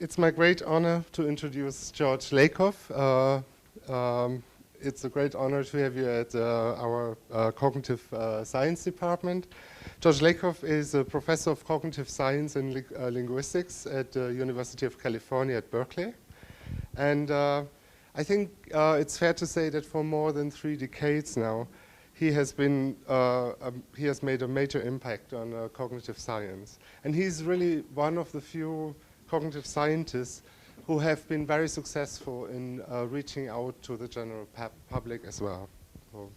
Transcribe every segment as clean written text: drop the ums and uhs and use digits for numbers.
It's my great honor to introduce George Lakoff. It's a great honor to have you at our cognitive science department. George Lakoff is a professor of cognitive science and linguistics at the University of California at Berkeley. And I think it's fair to say that for more than 3 decades now, he has made a major impact on cognitive science. And he's really one of the few cognitive scientists who have been very successful in reaching out to the general public as well. So,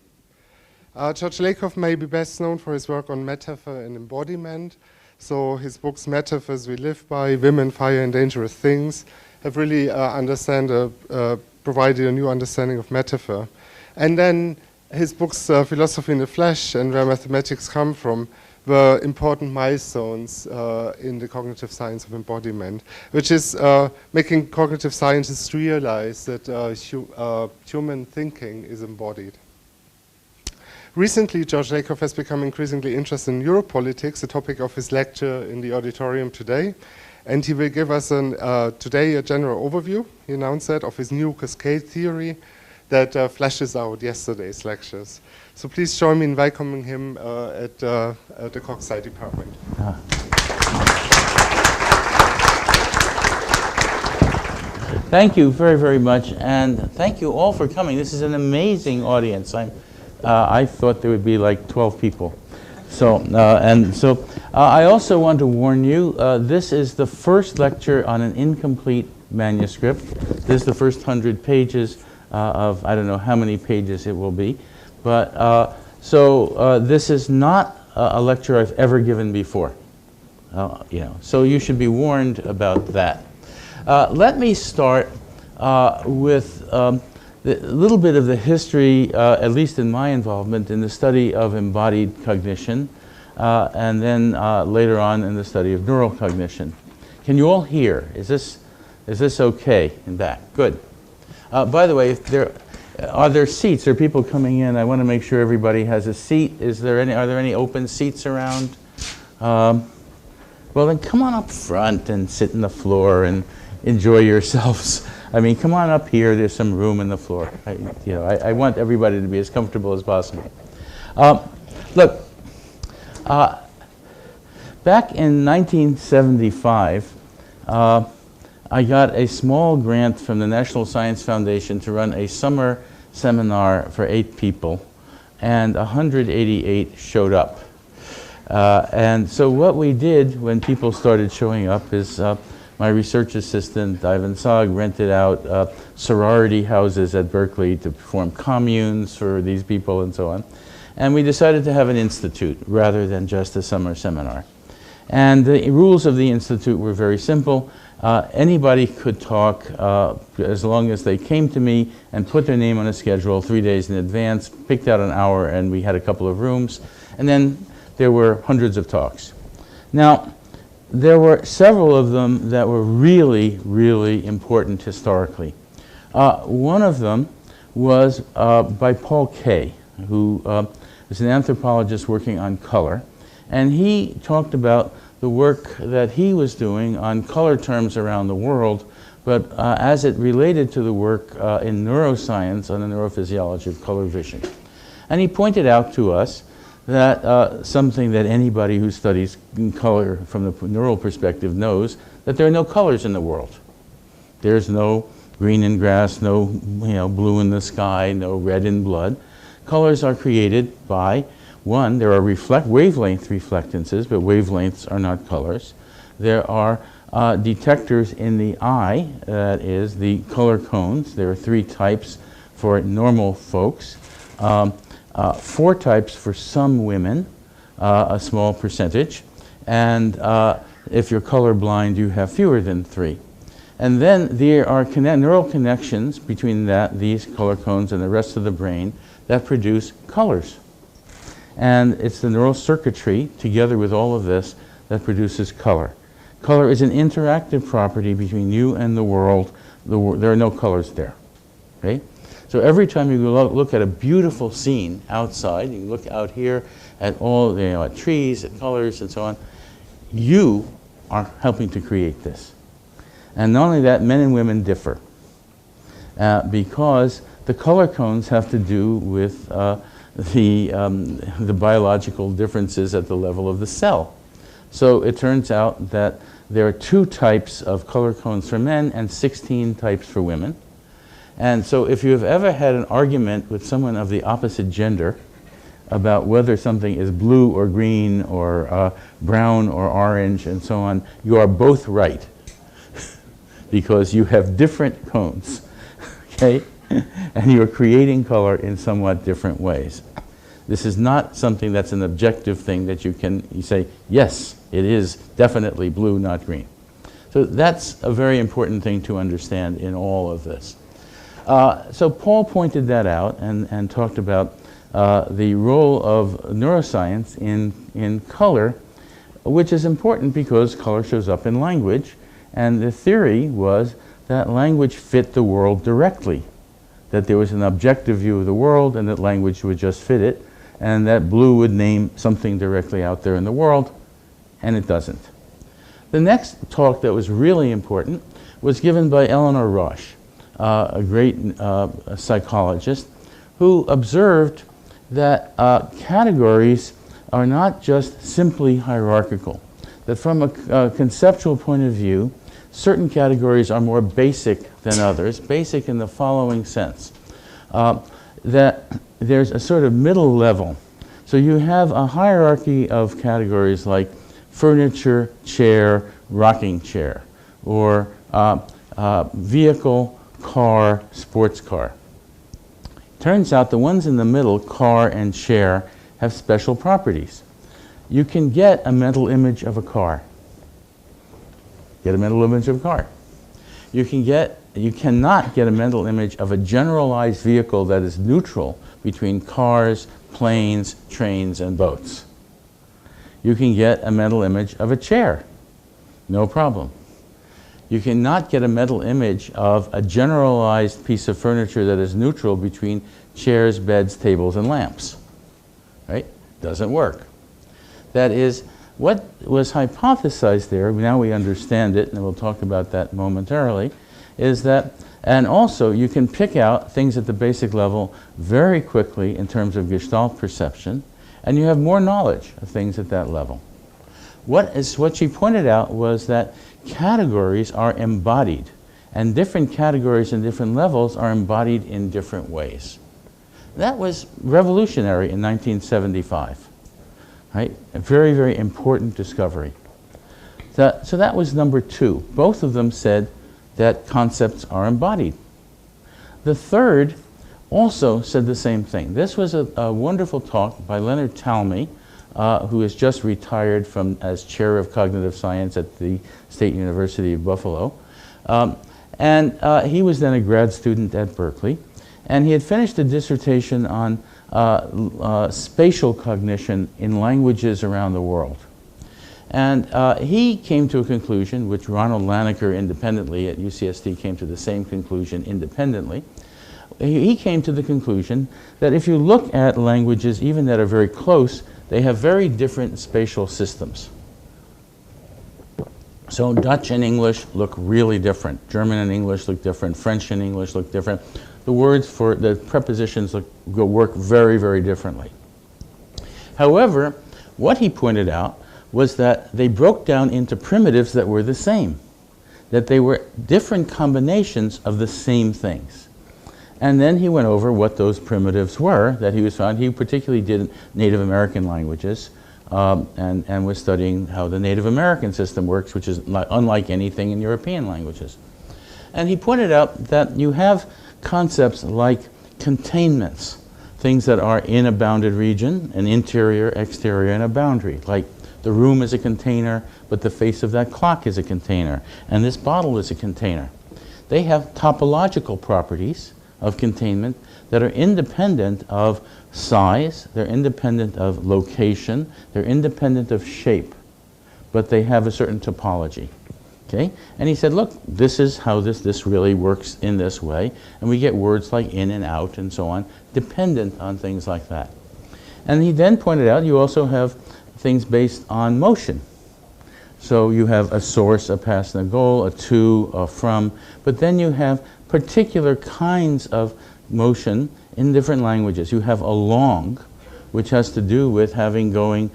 George Lakoff may be best known for his work on metaphor and embodiment. So his books Metaphors We Live By, Women, Fire and Dangerous Things have really provided a new understanding of metaphor. And then his books Philosophy in the Flesh and Where Mathematics Come From were important milestones in the cognitive science of embodiment, which is making cognitive scientists realize that human thinking is embodied. Recently, George Lakoff has become increasingly interested in Europolitics, the topic of his lecture in the auditorium today, and he will give us today a general overview, he announced that, of his new cascade theory that flashes out yesterday's lectures. So please join me in welcoming him at the Cog Sci department. Thank you very, very much, and thank you all for coming. This is an amazing audience. I thought there would be like 12 people. So, I also want to warn you, this is the first lecture on an incomplete manuscript. This is the first 100 pages of, I don't know how many pages it will be. But this is not a lecture I've ever given before. So you should be warned about that. Let me start with a little bit of the history, at least in my involvement, in the study of embodied cognition, and then later on in the study of neural cognition. Can you all hear? Is this okay in back? Good. By the way, are there seats? Are people coming in? I want to make sure everybody has a seat. Are there any open seats around? Well, then come on up front and sit on the floor and enjoy yourselves. I mean, come on up here. There's some room in the floor. I want everybody to be as comfortable as possible. Look, back in 1975, I got a small grant from the National Science Foundation to run a summer seminar for 8 people, and 188 showed up. And so what we did when people started showing up is my research assistant, Ivan Sog, rented out sorority houses at Berkeley to perform communes for these people and so on. And we decided to have an institute rather than just a summer seminar. And the rules of the institute were very simple. Anybody could talk as long as they came to me and put their name on a schedule 3 days in advance, picked out an hour, and we had a couple of rooms. And then there were hundreds of talks. Now, there were several of them that were really, really important historically. One of them was by Paul Kay, who is an anthropologist working on color. And he talked about the work that he was doing on color terms around the world, but as it related to the work in neuroscience on the neurophysiology of color vision. And he pointed out to us that something that anybody who studies color from the neural perspective knows, that there are no colors in the world. There's no green in grass, no blue in the sky, no red in blood. Colors are created by, one, there are wavelength reflectances, but wavelengths are not colors. There are detectors in the eye, that is the color cones. There are 3 types for normal folks, 4 types for some women, a small percentage, and if you're colorblind, you have fewer than 3. And then there are neural connections between these color cones and the rest of the brain that produce colors. And it's the neural circuitry, together with all of this, that produces color. Color is an interactive property between you and the world. There are no colors there. Okay? So every time you look at a beautiful scene outside, you look out here at all, at trees, at colors, and so on, you are helping to create this. And not only that, men and women differ because the color cones have to do with the biological differences at the level of the cell. So it turns out that there are 2 types of color cones for men and 16 types for women. And so if you have ever had an argument with someone of the opposite gender about whether something is blue or green or brown or orange and so on, you are both right because you have different cones, okay? And you're creating color in somewhat different ways. This is not something that's an objective thing that you say, yes, it is definitely blue, not green. So that's a very important thing to understand in all of this. So Paul pointed that out and talked about the role of neuroscience in color, which is important because color shows up in language. And the theory was that language fit the world directly, that there was an objective view of the world and that language would just fit it, and that blue would name something directly out there in the world, and it doesn't. The next talk that was really important was given by Eleanor Rosch, a great psychologist, who observed that categories are not just simply hierarchical, that from a conceptual point of view, certain categories are more basic than others, basic in the following sense, that there's a sort of middle level. So you have a hierarchy of categories like furniture, chair, rocking chair, or vehicle, car, sports car. Turns out the ones in the middle, car and chair, have special properties. You can get a mental image of a car. Get a mental image of a car. You cannot get a mental image of a generalized vehicle that is neutral between cars, planes, trains, and boats. You can get a mental image of a chair. No problem. You cannot get a mental image of a generalized piece of furniture that is neutral between chairs, beds, tables, and lamps. Right? Doesn't work. That is, what was hypothesized there, now we understand it, and we'll talk about that momentarily, is that, and also you can pick out things at the basic level very quickly in terms of Gestalt perception, and you have more knowledge of things at that level. What she pointed out was that categories are embodied, and different categories and different levels are embodied in different ways. That was revolutionary in 1975. Right? A very, very important discovery. So that was number 2. Both of them said that concepts are embodied. The third also said the same thing. This was a wonderful talk by Leonard Talmy, who has just retired as chair of cognitive science at the State University of Buffalo. And he was then a grad student at Berkeley. And he had finished a dissertation on spatial cognition in languages around the world. And he came to a conclusion, which Ronald Laniker independently at UCSD came to the same conclusion independently. He came to the conclusion that if you look at languages, even that are very close, they have very different spatial systems. So Dutch and English look really different. German and English look different. French and English look different. The words for the prepositions work very, very differently. However, what he pointed out was that they broke down into primitives that were the same, that they were different combinations of the same things. And then he went over what those primitives were that he was found. He particularly did Native American languages and was studying how the Native American system works, which is unlike anything in European languages. And he pointed out that you have concepts like containments, things that are in a bounded region, an interior, exterior, and a boundary. Like the room is a container, but the face of that clock is a container, and this bottle is a container. They have topological properties of containment that are independent of size, they're independent of location, they're independent of shape, but they have a certain topology. Okay? And he said, look, this is how this really works in this way. And we get words like in and out and so on, dependent on things like that. And he then pointed out you also have things based on motion. So you have a source, a path, and a goal, a to, a from, but then you have particular kinds of motion in different languages. You have along, which has to do with having going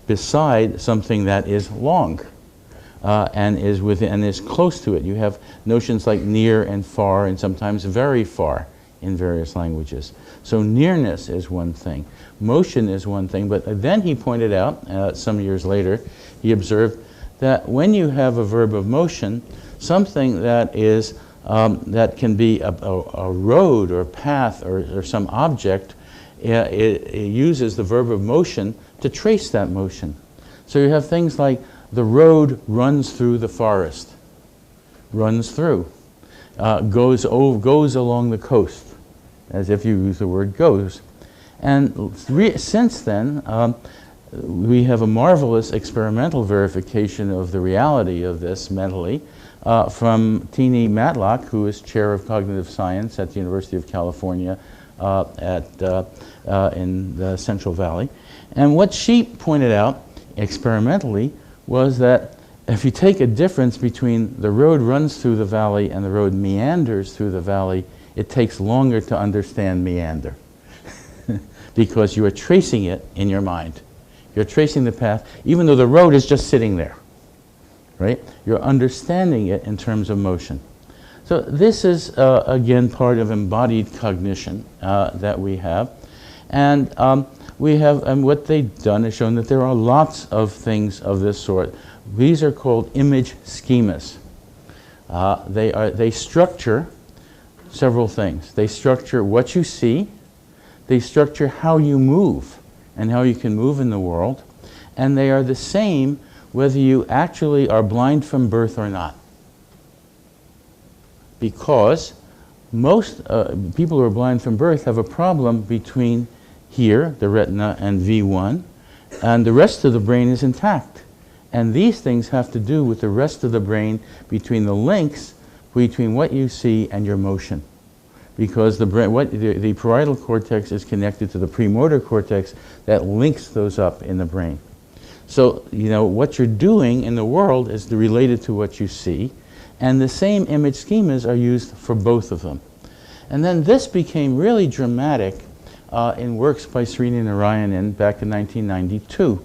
beside something that is long and is within and is close to it. You have notions like near and far, and sometimes very far in various languages. So nearness is one thing, motion is one thing, but then he pointed out, some years later, he observed that when you have a verb of motion, something that is that can be a road or path or some object, it uses the verb of motion to trace that motion. So you have things like the road runs through the forest, runs through, goes along the coast, as if you use the word goes. And since then, we have a marvelous experimental verification of the reality of this mentally from Teenie Matlock, who is chair of cognitive science at the University of California in the Central Valley. And what she pointed out experimentally was that if you take a difference between the road runs through the valley and the road meanders through the valley, it takes longer to understand meander because you are tracing it in your mind. You're tracing the path, even though the road is just sitting there, right? You're understanding it in terms of motion. So this is, again, part of embodied cognition that we have. And what they've done is shown that there are lots of things of this sort. These are called image schemas. They structure several things. They structure what you see. They structure how you move and how you can move in the world. And they are the same whether you actually are blind from birth or not. Because most people who are blind from birth have a problem between here, the retina, and V1, and the rest of the brain is intact. And these things have to do with the rest of the brain between the links between what you see and your motion. Because the parietal cortex is connected to the premotor cortex that links those up in the brain. So, you know, what you're doing in the world is related to what you see, and the same image schemas are used for both of them. And then this became really dramatic in works by Srini Narayanan back in 1992.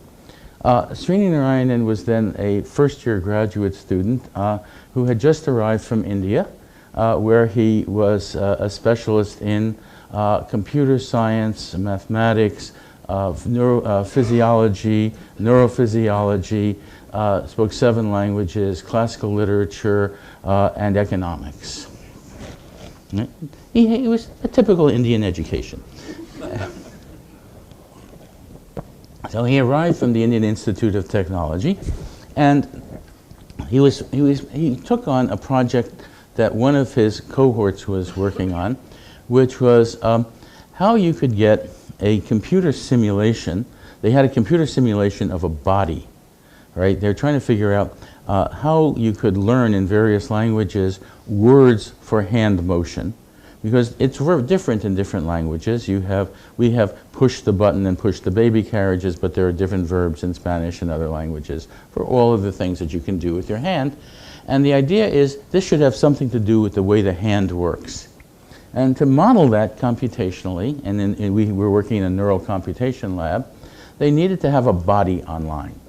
Srini Narayanan was then a first-year graduate student who had just arrived from India, where he was a specialist in computer science, mathematics, physiology, neurophysiology, spoke 7 languages, classical literature, and economics. He was a typical Indian education. So he arrived from the Indian Institute of Technology, and he took on a project that one of his cohorts was working on, which was how you could get a computer simulation. They had a computer simulation of a body, right? They're trying to figure out how you could learn in various languages words for hand motion, because it's different in different languages. We have push the button and push the baby carriages, but there are different verbs in Spanish and other languages for all of the things that you can do with your hand. And the idea is this should have something to do with the way the hand works. And to model that computationally, and we were working in a neural computation lab, they needed to have a body online.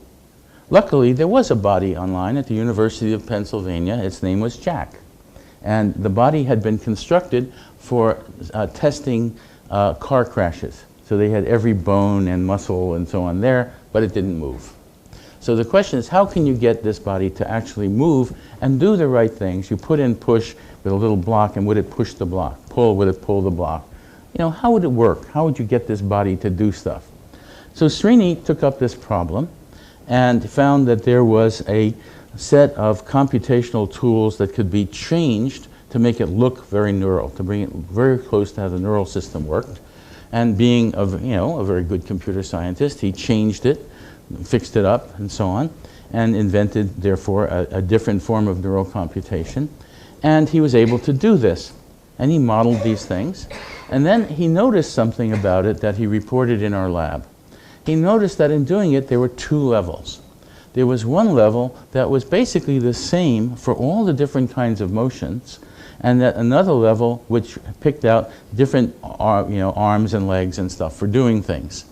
Luckily, there was a body online at the University of Pennsylvania. Its name was Jack. And the body had been constructed for testing car crashes. So they had every bone and muscle and so on there, but it didn't move. So the question is, how can you get this body to actually move and do the right things? You put in push with a little block, and would it push the block? Pull, would it pull the block? You know, how would it work? How would you get this body to do stuff? So Srini took up this problem and found that there was a set of computational tools that could be changed to make it look very neural, to bring it very close to how the neural system worked. And being a very good computer scientist, he changed it, fixed it up, and so on, and invented, therefore, a different form of neural computation. And he was able to do this. And he modeled these things. And then he noticed something about it that he reported in our lab. He noticed that in doing it, there were 2 levels. there was one level that was basically the same for all the different kinds of motions, and that another level which picked out different arms and legs and stuff for doing things.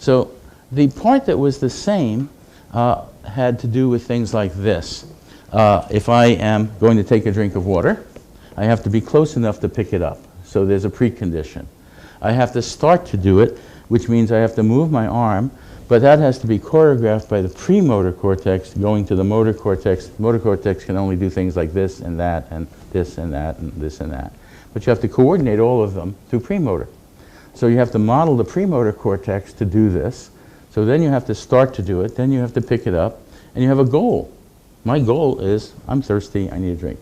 So the part that was the same had to do with things like this. If I am going to take a drink of water, I have to be close enough to pick it up. So there's a precondition. I have to start to do it, which means I have to move my arm, but that has to be choreographed by the premotor cortex going to the motor cortex. Motor cortex can only do things like this and that and this and that and this and that. But you have to coordinate all of them through premotor. So you have to model the premotor cortex to do this. So then you have to start to do it, then you have to pick it up, and you have a goal. My goal is, I'm thirsty, I need a drink.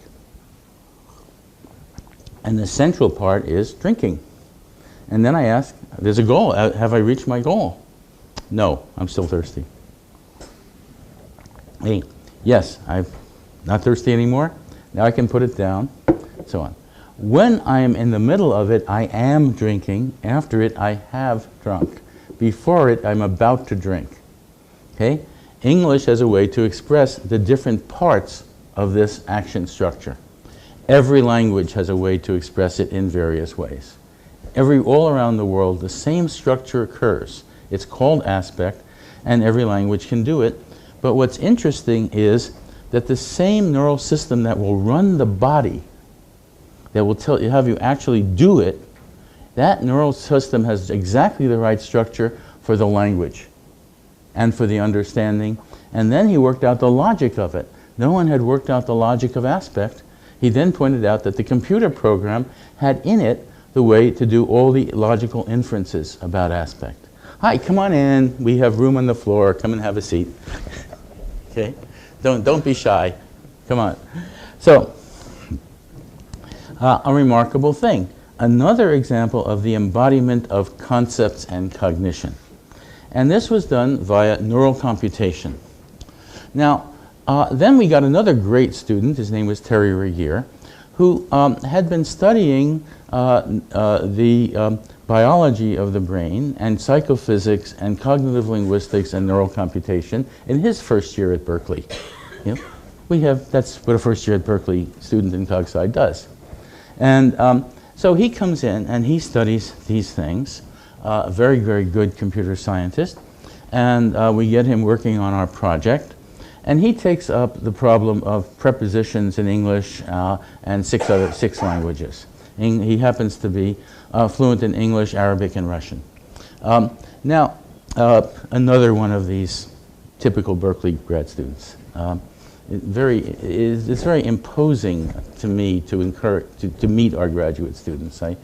And the central part is drinking. And then I ask, there's a goal, have I reached my goal? No, I'm still thirsty. Hey, yes, I'm not thirsty anymore. Now I can put it down, so on. When I am in the middle of it, I am drinking. After it, I have drunk. Before it, I'm about to drink. Okay? English has a way to express the different parts of this action structure. Every language has a way to express it in various ways. All around the world, the same structure occurs. It's called aspect, and every language can do it. But what's interesting is that the same neural system that will run the body, that will have you actually do it, that neural system has exactly the right structure for the language and for the understanding. And then he worked out the logic of it. No one had worked out the logic of aspect. He then pointed out that the computer program had in it the way to do all the logical inferences about aspect. Hi, come on in. We have room on the floor. Come and have a seat. Okay? Don't be shy. Come on. So, a remarkable thing. Another example of the embodiment of concepts and cognition. And this was done via neural computation. Now, then we got another great student. His name was Terry Regier, who had been studying the biology of the brain and psychophysics and cognitive linguistics and neural computation in his first year at Berkeley. You know, that's what a first year at Berkeley student in Cog Sci does. And so he comes in and he studies these things, a very, very good computer scientist, and we get him working on our project. And he takes up the problem of prepositions in English and six languages. He happens to be fluent in English, Arabic, and Russian. Now, another one of these typical Berkeley grad students. It's very imposing to me to meet our graduate students. I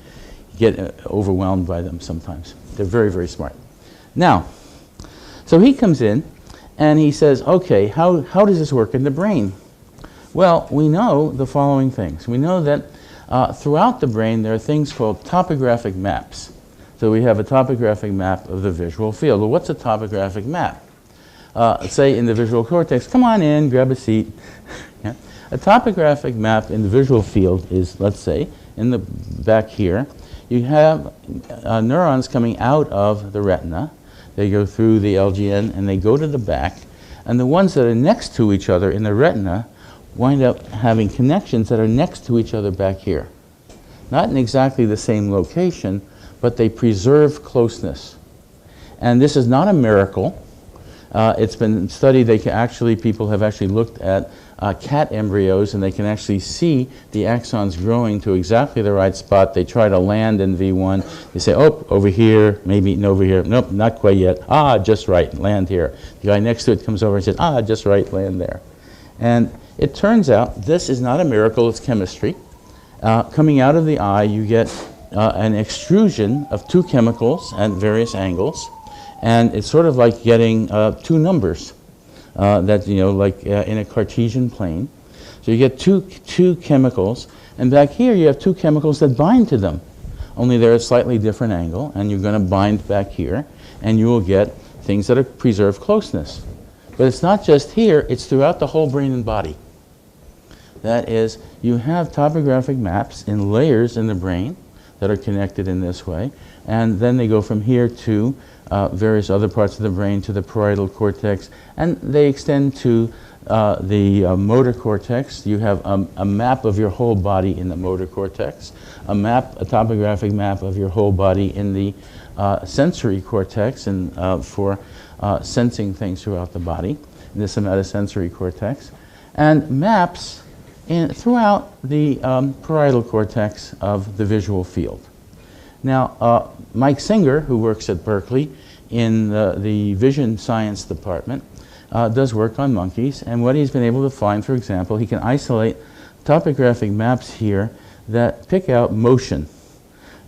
get overwhelmed by them sometimes. They're very, very smart. Now, so he comes in and he says, okay, how does this work in the brain? Well, we know the following things. We know that throughout the brain there are things called topographic maps. So we have a topographic map of the visual field. Well, what's a topographic map? Say in the visual cortex, come on in, grab a seat. Yeah. A topographic map in the visual field is, let's say, in the back here, you have neurons coming out of the retina. They go through the LGN and they go to the back. And the ones that are next to each other in the retina wind up having connections that are next to each other back here. Not in exactly the same location, but they preserve closeness. And this is not a miracle. It's been studied. People have actually looked at cat embryos, and they can actually see the axons growing to exactly the right spot. They try to land in V1. They say, oh, over here, maybe over here. Nope, not quite yet. Ah, just right, land here. The guy next to it comes over and says, ah, just right, land there. And it turns out this is not a miracle, it's chemistry. Coming out of the eye, you get an extrusion of two chemicals at various angles. And it's sort of like getting two numbers that, like in a Cartesian plane. So you get two chemicals, and back here you have two chemicals that bind to them. Only they're at a slightly different angle, and you're going to bind back here, and you will get things that preserve closeness. But it's not just here, it's throughout the whole brain and body. That is, you have topographic maps in layers in the brain. that are connected in this way. And then they go from here to various other parts of the brain, to the parietal cortex, and they extend to the motor cortex. You have a map of your whole body in the motor cortex, a topographic map of your whole body in the sensory cortex, and for sensing things throughout the body, in the somatosensory cortex, and maps throughout the parietal cortex of the visual field. Now, Mike Singer, who works at Berkeley in the vision science department, does work on monkeys, and what he's been able to find, for example, he can isolate topographic maps here that pick out motion.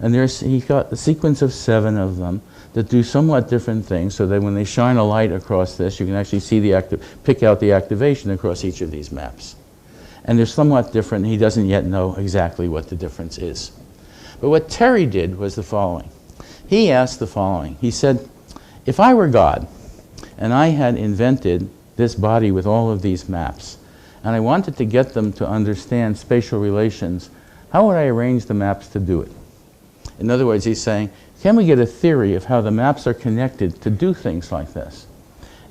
And he got a sequence of 7 of them that do somewhat different things, so that when they shine a light across this, you can actually see pick out the activation across each of these maps. And they're somewhat different. He doesn't yet know exactly what the difference is. But what Terry did was the following. He asked the following. He said, if I were God, and I had invented this body with all of these maps, and I wanted to get them to understand spatial relations, how would I arrange the maps to do it? In other words, he's saying, can we get a theory of how the maps are connected to do things like this?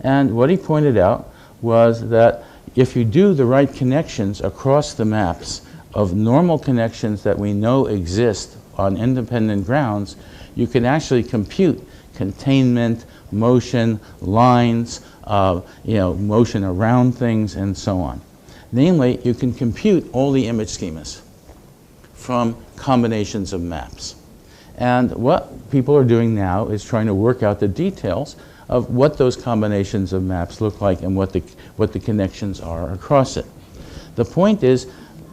And what he pointed out was that if you do the right connections across the maps of normal connections that we know exist on independent grounds, you can actually compute containment, motion, lines, motion around things, and so on. Namely, you can compute all the image schemas from combinations of maps. And what people are doing now is trying to work out the details of what those combinations of maps look like and what the connections are across it. The point is,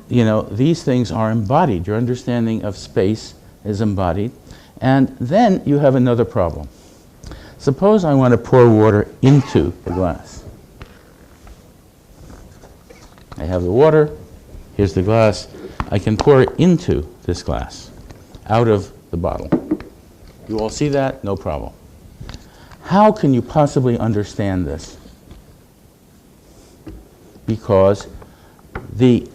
these things are embodied. Your understanding of space is embodied. And then you have another problem. Suppose I want to pour water into the glass. I have the water, here's the glass. I can pour it into this glass, out of the bottle. You all see that? No problem. How can you possibly understand this? Because the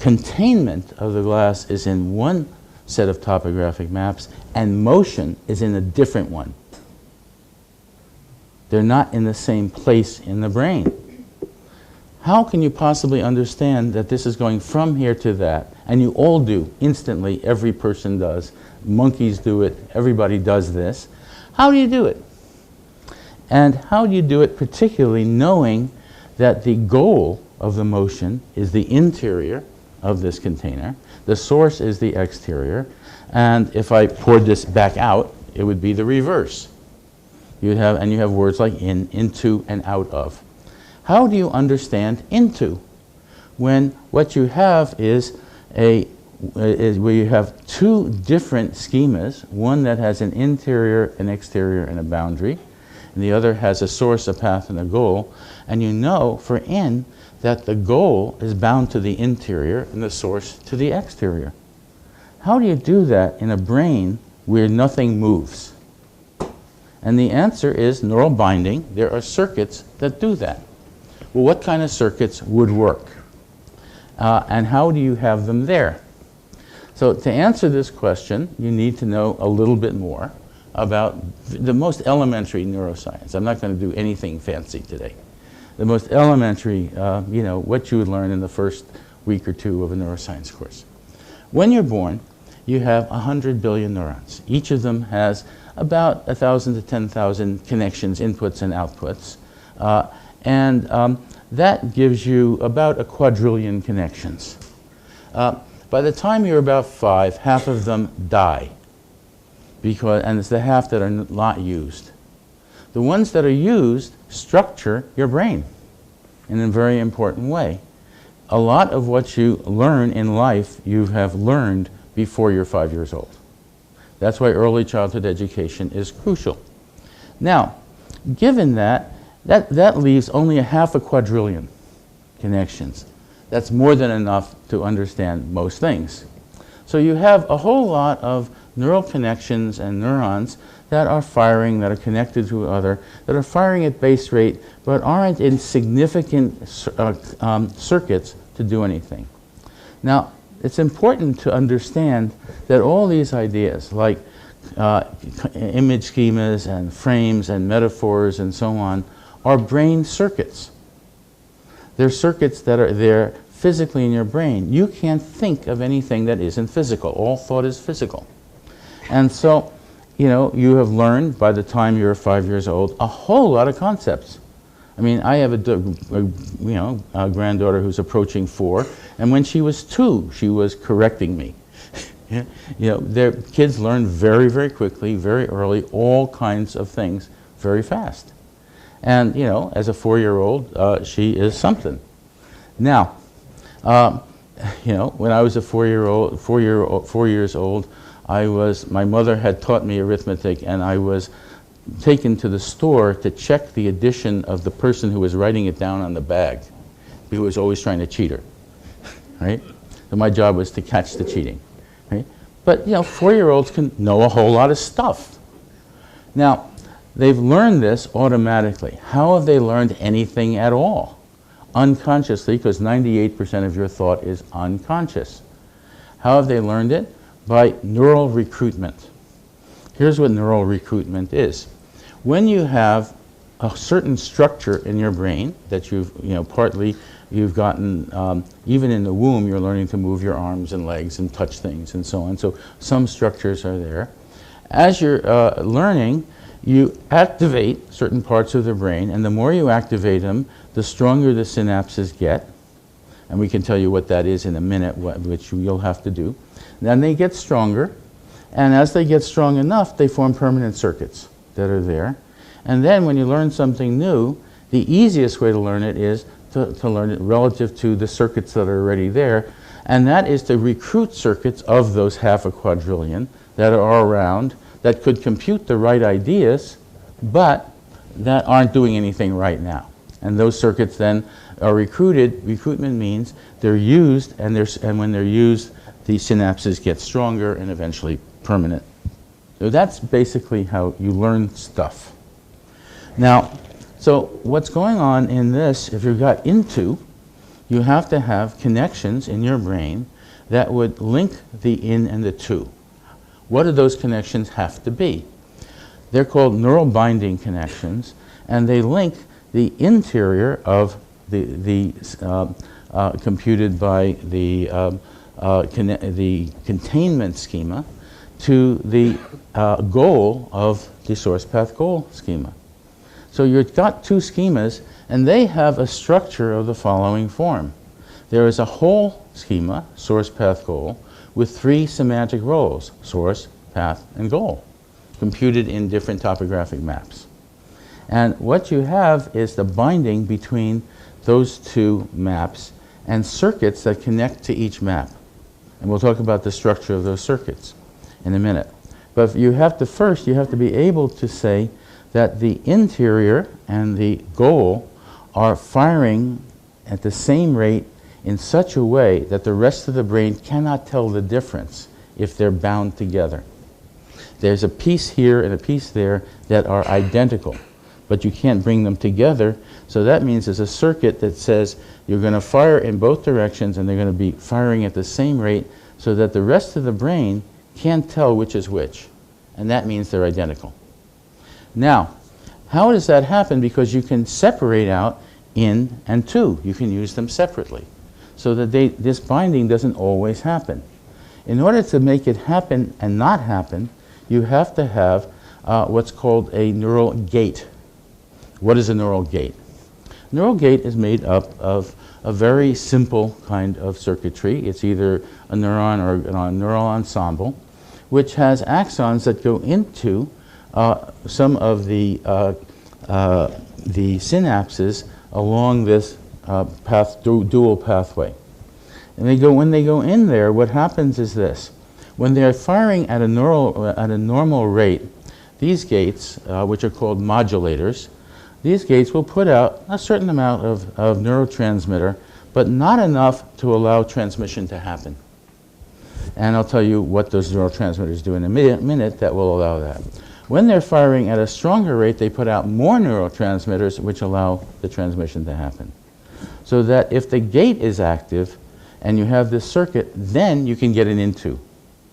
containment of the glass is in one set of topographic maps, and motion is in a different one. They're not in the same place in the brain. How can you possibly understand that this is going from here to that? And you all do, instantly, every person does. Monkeys do it, everybody does this. How do you do it? And how do you do it particularly knowing that the goal of the motion is the interior of this container, the source is the exterior, and if I poured this back out, it would be the reverse. You have words like in, into, and out of. How do you understand into when what you have is where you have 2 different schemas, one that has an interior, an exterior, and a boundary, and the other has a source, a path, and a goal, and you know for in that the goal is bound to the interior and the source to the exterior. How do you do that in a brain where nothing moves? And the answer is neural binding. There are circuits that do that. Well, what kind of circuits would work? And how do you have them there? So to answer this question, you need to know a little bit more about the most elementary neuroscience. I'm not going to do anything fancy today. The most elementary, what you would learn in the first week or 2 of a neuroscience course. When you're born, you have 100 billion neurons. Each of them has about 1,000 to 10,000 connections, inputs and outputs. That gives you about 1 quadrillion connections. By the time you're about 5, half of them die, and it's the half that are not used. The ones that are used structure your brain in a very important way. A lot of what you learn in life, you have learned before you're 5 years old. That's why early childhood education is crucial. Now, given that leaves only 1/2 quadrillion connections. That's more than enough to understand most things. So you have a whole lot of neural connections and neurons that are firing, that are connected to other, that are firing at base rate, but aren't in significant circuits to do anything. Now, it's important to understand that all these ideas, like image schemas and frames and metaphors and so on, are brain circuits. They're circuits that are there physically in your brain. You can't think of anything that isn't physical. All thought is physical. And so, you know, you have learned by the time you're 5 years old a whole lot of concepts. I mean, I have a granddaughter who's approaching 4, and when she was 2, she was correcting me. You know, their kids learn very, very quickly, very early, all kinds of things very fast. And, you know, as a 4-year-old, she is something. Now, you know, when I was a 4 years old, my mother had taught me arithmetic, and I was taken to the store to check the addition of the person who was writing it down on the bag, who was always trying to cheat her, right? So my job was to catch the cheating, right? But, you know, 4-year-olds can know a whole lot of stuff. Now, they've learned this automatically. How have they learned anything at all? Unconsciously, because 98% of your thought is unconscious. How have they learned it? By neural recruitment. Here's what neural recruitment is. When you have a certain structure in your brain that partly you've gotten, even in the womb, you're learning to move your arms and legs and touch things and so on. So some structures are there. As you're learning, you activate certain parts of the brain, and the more you activate them, the stronger the synapses get. And we can tell you what that is in a minute, which you'll have to do. Then they get stronger, and as they get strong enough, they form permanent circuits that are there. And then when you learn something new, the easiest way to learn it is to learn it relative to the circuits that are already there, and that is to recruit circuits of those 500 quadrillion that are around that could compute the right ideas, but that aren't doing anything right now. And those circuits then are recruited. Recruitment means they're used, and when they're used, the synapses get stronger and eventually permanent. So that's basically how you learn stuff. Now, so what's going on in this, if you got into, you have to have connections in your brain that would link the in and the to. What do those connections have to be? They're called neural binding connections, and they link the interior of the computed by the containment schema to the goal of the source path goal schema. So you've got 2 schemas, and they have a structure of the following form. There is a whole schema, source path goal, with 3 semantic roles, source, path, and goal, computed in different topographic maps. And what you have is the binding between those 2 maps and circuits that connect to each map. And we'll talk about the structure of those circuits in a minute. But first you have to be able to say that the interior and the goal are firing at the same rate in such a way that the rest of the brain cannot tell the difference if they're bound together. There's a piece here and a piece there that are identical, but you can't bring them together. So that means there's a circuit that says you're going to fire in both directions, and they're going to be firing at the same rate so that the rest of the brain can't tell which is which. And that means they're identical. Now, how does that happen? Because you can separate out in and to. You can use them separately so that this binding doesn't always happen. In order to make it happen and not happen, you have to have what's called a neural gate. What is a neural gate? Neural gate is made up of a very simple kind of circuitry. It's either a neuron or a neural ensemble, which has axons that go into some of the synapses along this dual pathway. And when they go in there, what happens is this. When they're firing at a normal rate, these gates, which are called modulators, these gates will put out a certain amount of neurotransmitter, but not enough to allow transmission to happen. And I'll tell you what those neurotransmitters do in a minute that will allow that. When they're firing at a stronger rate, they put out more neurotransmitters which allow the transmission to happen. So that if the gate is active, and you have this circuit, then you can get an into,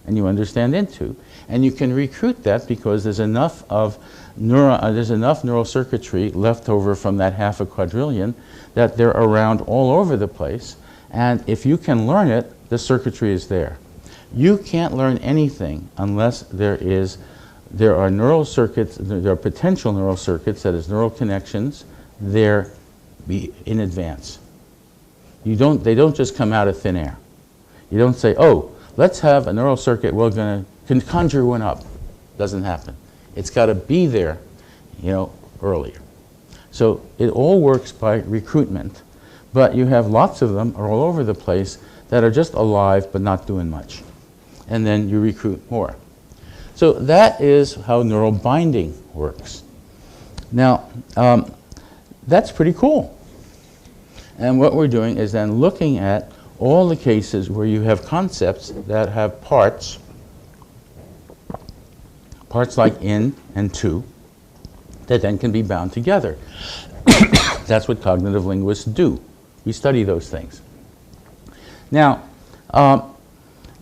and you understand into. And you can recruit that because there's enough of neural circuitry left over from that half a quadrillion that they're around all over the place. And if you can learn it, the circuitry is there. You can't learn anything unless there are neural circuits, there are potential neural circuits, that is neural connections, there in advance. They don't just come out of thin air. You don't say, oh, let's have a neural circuit, we're going to conjure one up. Doesn't happen. It's got to be there, earlier. So it all works by recruitment, but you have lots of them all over the place that are just alive but not doing much. And then you recruit more. So that is how neural binding works. Now, that's pretty cool. And what we're doing is then looking at all the cases where you have concepts that have parts like in and to, that then can be bound together. That's what cognitive linguists do. We study those things. Now,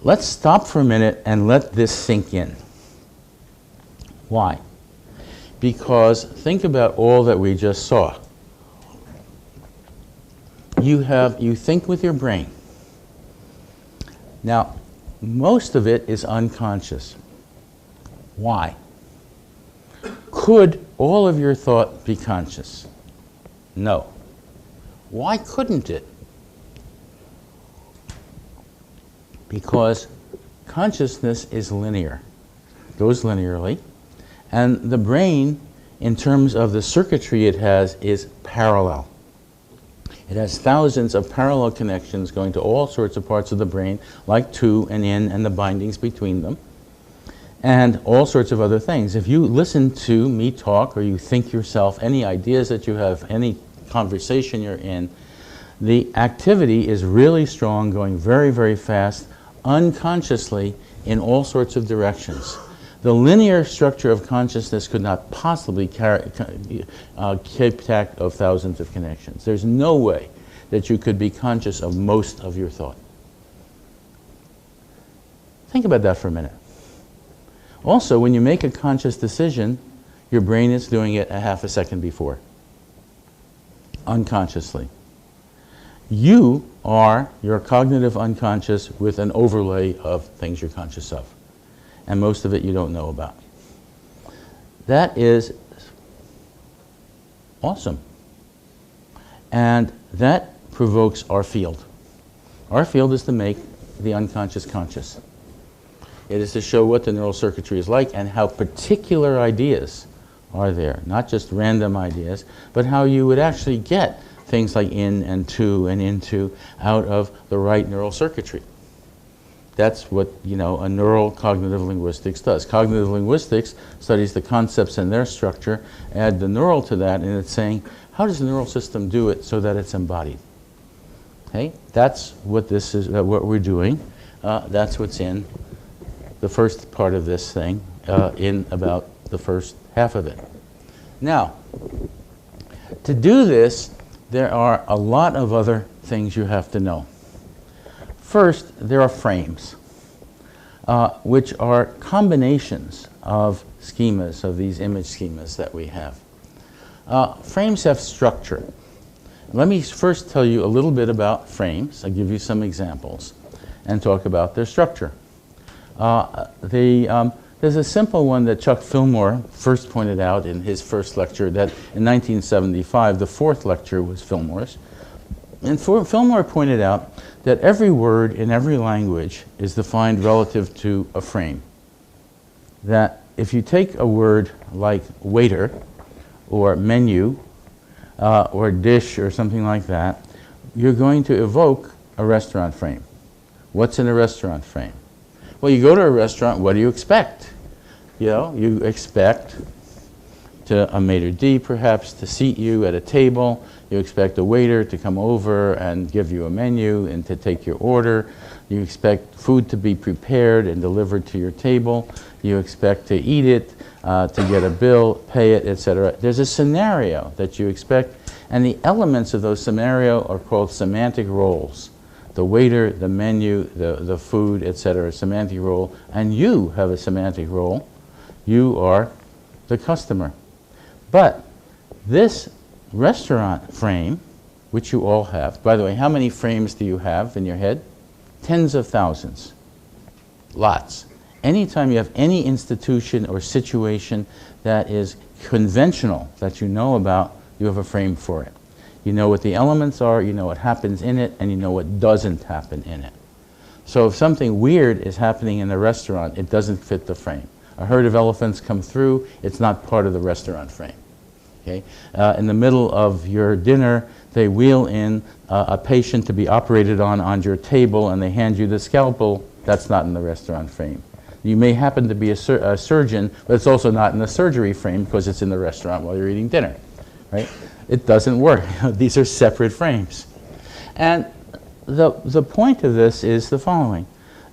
let's stop for a minute and let this sink in. Why? Because think about all that we just saw. You think with your brain. Now, most of it is unconscious. Why? Could all of your thought be conscious? No. Why couldn't it? Because consciousness is linear, goes linearly, and the brain, in terms of the circuitry it has, is parallel. It has thousands of parallel connections going to all sorts of parts of the brain, like to and in and the bindings between them, and all sorts of other things. If you listen to me talk, or you think yourself, any ideas that you have, any conversation you're in, the activity is really strong, going very, very fast, unconsciously in all sorts of directions. The linear structure of consciousness could not possibly keep track of thousands of connections. There's no way that you could be conscious of most of your thought. Think about that for a minute. Also, when you make a conscious decision, your brain is doing it a half a second before, unconsciously. You are your cognitive unconscious with an overlay of things you're conscious of. And most of it you don't know about. That is awesome. And that provokes our field. Our field is to make the unconscious conscious. It is to show what the neural circuitry is like and how particular ideas are there. Not just random ideas, but how you would actually get things like in and to and into out of the right neural circuitry. That's what, a neural cognitive linguistics does. Cognitive linguistics studies the concepts and their structure, add the neural to that, and it's saying, how does the neural system do it so that it's embodied? Okay? That's what this is, what we're doing. That's what's in the first part of this thing, in about the first half of it. Now, to do this, there are a lot of other things you have to know. First, there are frames, which are combinations of schemas, of these image schemas that we have. Frames have structure. Let me first tell you a little bit about frames. I'll give you some examples and talk about their structure. There's a simple one that Chuck Fillmore first pointed out in his first lecture, that in 1975, the fourth lecture was Fillmore's. And Fillmore pointed out that every word in every language is defined relative to a frame. That if you take a word like waiter, or menu, or dish, or something like that, you're going to evoke a restaurant frame. What's in a restaurant frame? Well, you go to a restaurant, what do you expect? You expect a maitre d' perhaps to seat you at a table. You expect a waiter to come over and give you a menu and to take your order. You expect food to be prepared and delivered to your table. You expect to eat it, to get a bill, pay it, etc. There's a scenario that you expect, and the elements of those scenarios are called semantic roles. the waiter, the menu, the food, etc., a semantic role, and you have a semantic role. You are the customer. But this restaurant frame, which you all have, by the way, how many frames do you have in your head? Tens of thousands. Lots. Anytime you have any institution or situation that is conventional, that you know about, you have a frame for it. You know what the elements are, you know what happens in it, and you know what doesn't happen in it. So if something weird is happening in the restaurant, it doesn't fit the frame. A herd of elephants come through, it's not part of the restaurant frame. Okay? In the middle of your dinner, they wheel in a patient to be operated on your table, and they hand you the scalpel. That's not in the restaurant frame. You may happen to be a surgeon, but it's also not in the surgery frame because it's in the restaurant while you're eating dinner. Right? It doesn't work. These are separate frames. And the point of this is the following.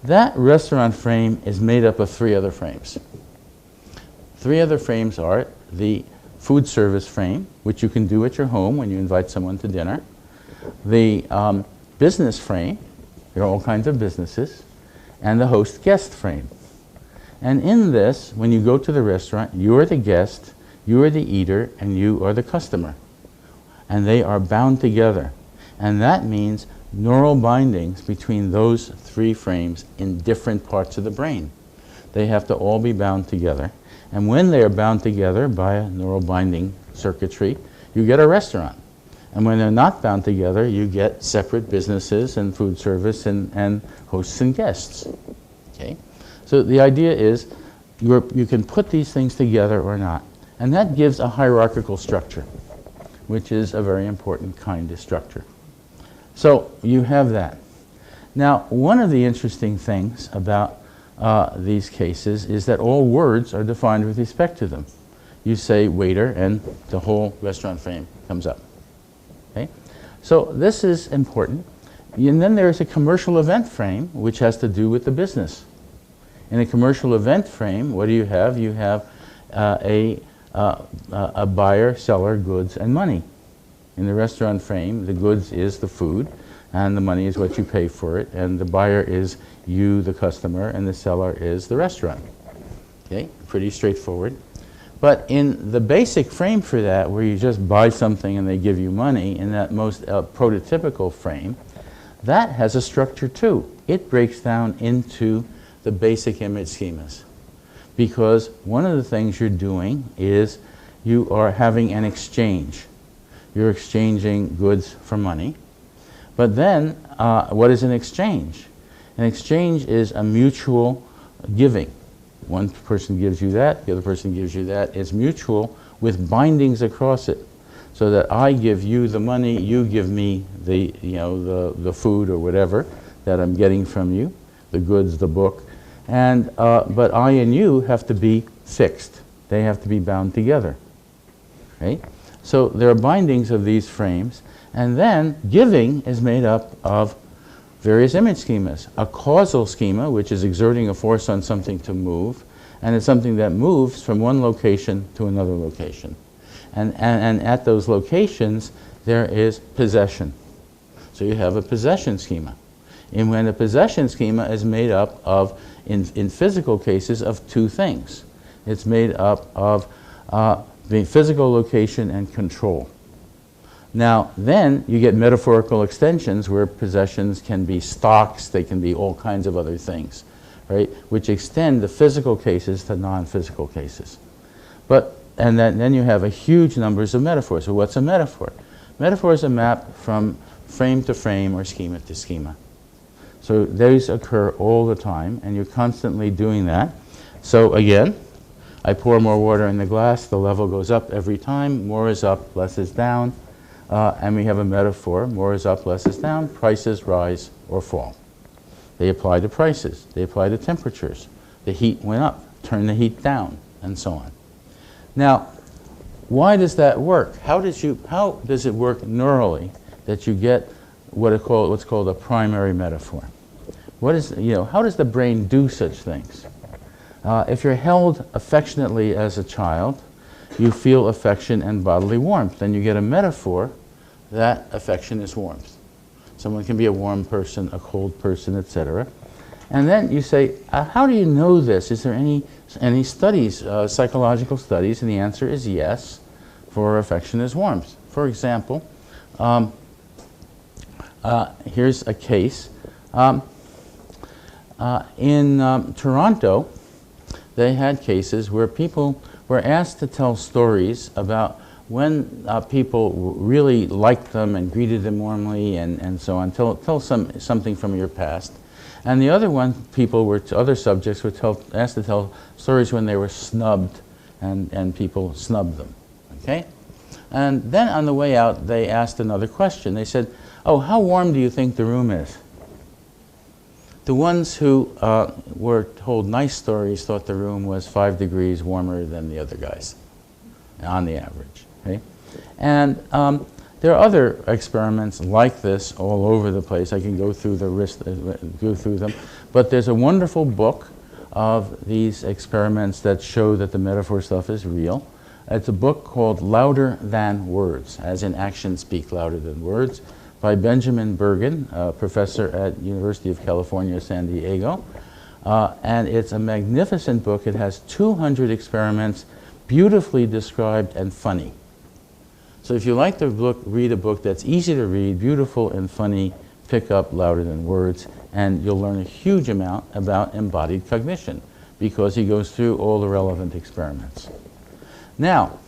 That restaurant frame is made up of 3 other frames. 3 other frames are the food service frame, which you can do at your home when you invite someone to dinner. The business frame, there are all kinds of businesses, and the host-guest frame. And in this, when you go to the restaurant, you are the guest, you are the eater, and you are the customer. And they are bound together. And that means neural bindings between those 3 frames in different parts of the brain. They have to all be bound together. And when they are bound together by a neural binding circuitry, you get a restaurant. And when they're not bound together, you get separate businesses and food service and hosts and guests. Okay? So the idea is you can put these things together or not. And that gives a hierarchical structure, which is a very important kind of structure. So you have that. Now, one of the interesting things about these cases is that all words are defined with respect to them. You say waiter and the whole restaurant frame comes up. Okay? So this is important. And then there's a commercial event frame, which has to do with the business. In a commercial event frame, what do you have? You have a buyer, seller, goods, and money. In the restaurant frame, the goods is the food, and the money is what you pay for it, and the buyer is you, the customer, and the seller is the restaurant. Okay, pretty straightforward. But in the basic frame for that, where you just buy something and they give you money, in that most prototypical frame, that has a structure too. It breaks down into the basic image schemas. Because one of the things you're doing is you are having an exchange. You're exchanging goods for money. But then, what is an exchange? An exchange is a mutual giving. One person gives you that, the other person gives you that. It's mutual with bindings across it. So that I give you the money, you give me the food or whatever that I'm getting from you, the goods, the book. And, but I and you have to be fixed. They have to be bound together. Right? So there are bindings of these frames. And then giving is made up of various image schemas. A causal schema, which is exerting a force on something to move, and it's something that moves from one location to another location. And at those locations, there is possession. So you have a possession schema. And when a possession schema is made up of, in physical cases, of 2 things. It's made up of the physical location and control. Now, then you get metaphorical extensions where possessions can be stocks, they can be all kinds of other things, right? Which extend the physical cases to non-physical cases. And then you have a huge numbers of metaphors. So what's a metaphor? Metaphor is a map from frame to frame or schema to schema. So those occur all the time, and you're constantly doing that. So again, I pour more water in the glass, the level goes up every time, more is up, less is down. And we have a metaphor, more is up, less is down, prices rise or fall. They apply to prices, they apply to temperatures. The heat went up, turn the heat down, and so on. Now, why does that work? How does it work neurally that you get what's called a primary metaphor? How does the brain do such things? If you're held affectionately as a child, you feel affection and bodily warmth. Then you get a metaphor that affection is warmth. Someone can be a warm person, a cold person, etc. And then you say, how do you know this? Is there any studies, psychological studies? And the answer is yes, for affection is warmth. For example, here's a case. In Toronto, they had cases where people were asked to tell stories about when people really liked them and greeted them warmly and so on. Tell something from your past. And the other one, other subjects were asked to tell stories when they were snubbed and people snubbed them. Okay? And then on the way out, they asked another question. They said, oh, how warm do you think the room is? The ones who were told nice stories thought the room was 5 degrees warmer than the other guys, on the average. Okay? And there are other experiments like this all over the place. I can go through them, but there's a wonderful book of these experiments that show that the metaphor stuff is real. It's a book called Louder Than Words, as in actions speak louder than words, by Benjamin Bergen, a professor at University of California, San Diego. And it's a magnificent book. It has 200 experiments, beautifully described and funny. So if you like the book, read a book that's easy to read, beautiful and funny, pick up Louder Than Words, and you'll learn a huge amount about embodied cognition because he goes through all the relevant experiments. Now,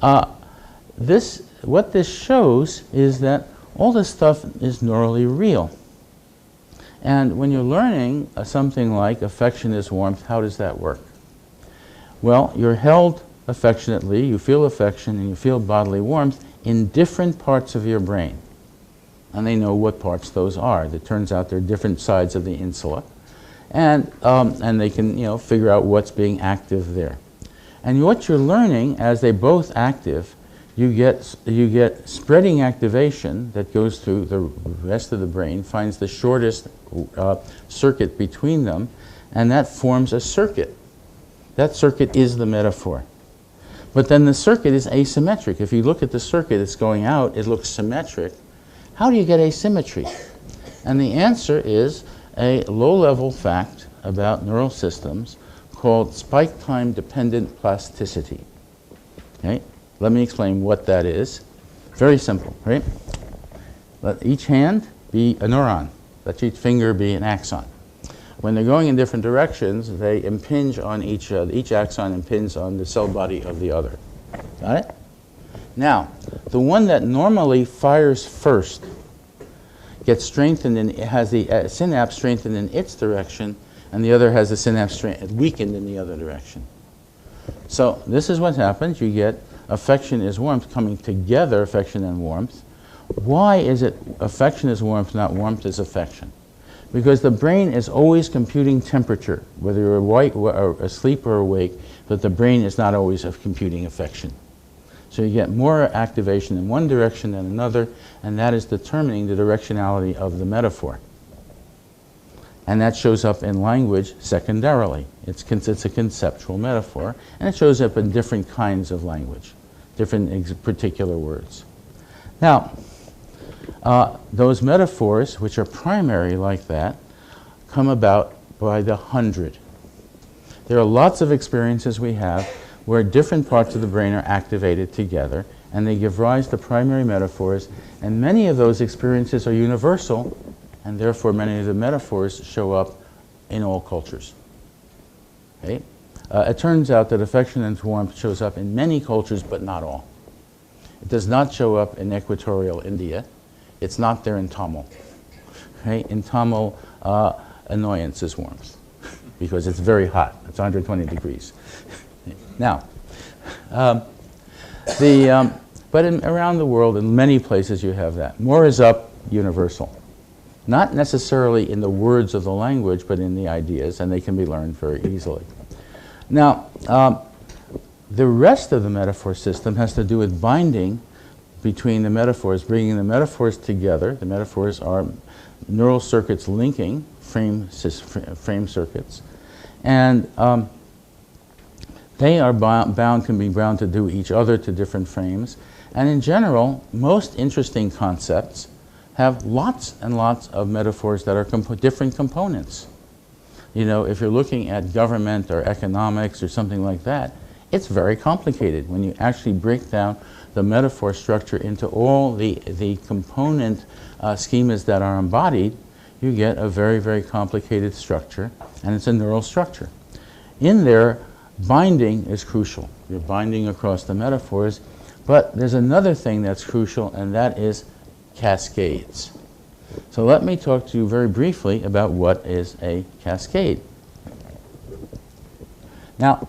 what this shows is that all this stuff is neurally real. And when you're learning something like affection is warmth, how does that work? Well, you're held affectionately, you feel affection, and you feel bodily warmth in different parts of your brain. And they know what parts those are. It turns out they're different sides of the insula. And they can figure out what's being active there. And what you're learning, as they both active, you get spreading activation that goes through the rest of the brain, finds the shortest circuit between them, and that forms a circuit. That circuit is the metaphor. But then the circuit is asymmetric. If you look at the circuit that's going out, it looks symmetric. How do you get asymmetry? And the answer is a low-level fact about neural systems called spike time dependent plasticity. Okay? Let me explain what that is. Very simple, right? Let each hand be a neuron. Let each finger be an axon. When they're going in different directions, they impinge on each axon impinges on the cell body of the other. Got it? Now, the one that normally fires first gets strengthened and has the synapse strengthened in its direction, and the other has the synapse weakened in the other direction. So this is what happens. You get affection is warmth coming together, affection and warmth. Why is it affection is warmth, not warmth is affection? Because the brain is always computing temperature, whether you're asleep or awake, but the brain is not always computing affection. So you get more activation in one direction than another, and that is determining the directionality of the metaphor. And that shows up in language secondarily. It's a conceptual metaphor, and it shows up in different kinds of language, different particular words. Now, those metaphors, which are primary like that, come about by the 100. There are lots of experiences we have where different parts of the brain are activated together, and they give rise to primary metaphors, and many of those experiences are universal, and therefore many of the metaphors show up in all cultures. Okay? It turns out that affection and warmth shows up in many cultures, but not all. It does not show up in equatorial India. It's not there in Tamil. Okay? In Tamil, annoyance is warmth because it's very hot. It's 120 degrees. Now, but around the world, in many places you have that. More is up, universal. Not necessarily in the words of the language, but in the ideas, and they can be learned very easily. Now, the rest of the metaphor system has to do with binding between the metaphors, bringing the metaphors together. The metaphors are neural circuits linking frame circuits, and they are can be bound to do each other to different frames. And in general, most interesting concepts have lots and lots of metaphors that are different components. You know, if you're looking at government or economics or something like that, it's very complicated. When you actually break down the metaphor structure into all the component schemas that are embodied, you get a very, very complicated structure, and it's a neural structure. In there, binding is crucial. You're binding across the metaphors, but there's another thing that's crucial, and that is cascades. So let me talk to you very briefly about what is a cascade. Now,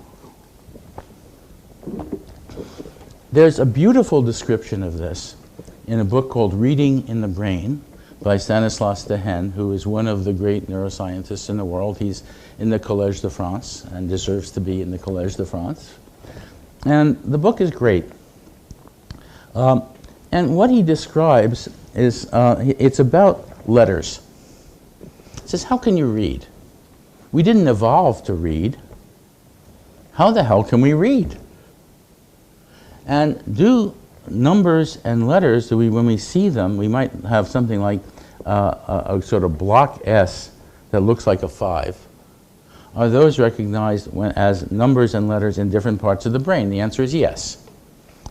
there's a beautiful description of this in a book called Reading in the Brain by Stanislas Dehaene, who is one of the great neuroscientists in the world. He's in the Collège de France and deserves to be in the Collège de France. And the book is great. And what he describes is, it's about letters. He says, how can you read? We didn't evolve to read. How the hell can we read? And do numbers and letters, when we see them, we might have something like a sort of block S that looks like a 5. Are those recognized as numbers and letters in different parts of the brain? The answer is yes.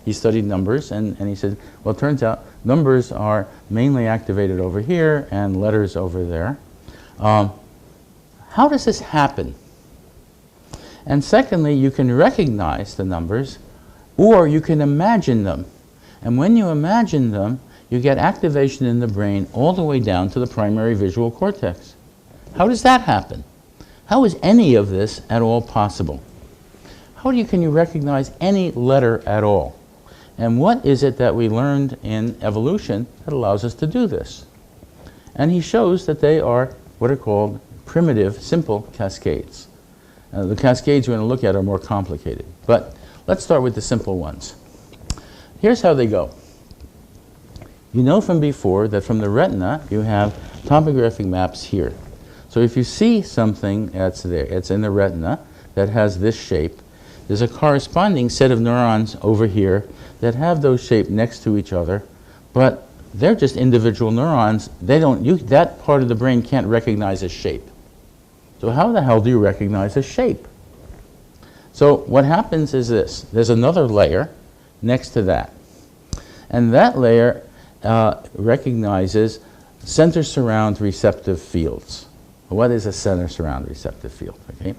He studied numbers, and he said, well, it turns out numbers are mainly activated over here and letters over there. How does this happen? And secondly, you can recognize the numbers, or you can imagine them. And when you imagine them, you get activation in the brain all the way down to the primary visual cortex. How does that happen? How is any of this at all possible? Can you recognize any letter at all? And what is it that we learned in evolution that allows us to do this? And he shows that they are what are called primitive, simple cascades. The cascades we're going to look at are more complicated, but let's start with the simple ones. Here's how they go. You know from before that from the retina you have topographic maps here. So if you see something that's there, it's in the retina that has this shape, there's a corresponding set of neurons over here that have those shapes next to each other, but they're just individual neurons. That part of the brain can't recognize a shape. So how the hell do you recognize a shape? So what happens is this. There's another layer next to that. And that layer recognizes center surround receptive fields. What is a center surround receptive field? Okay?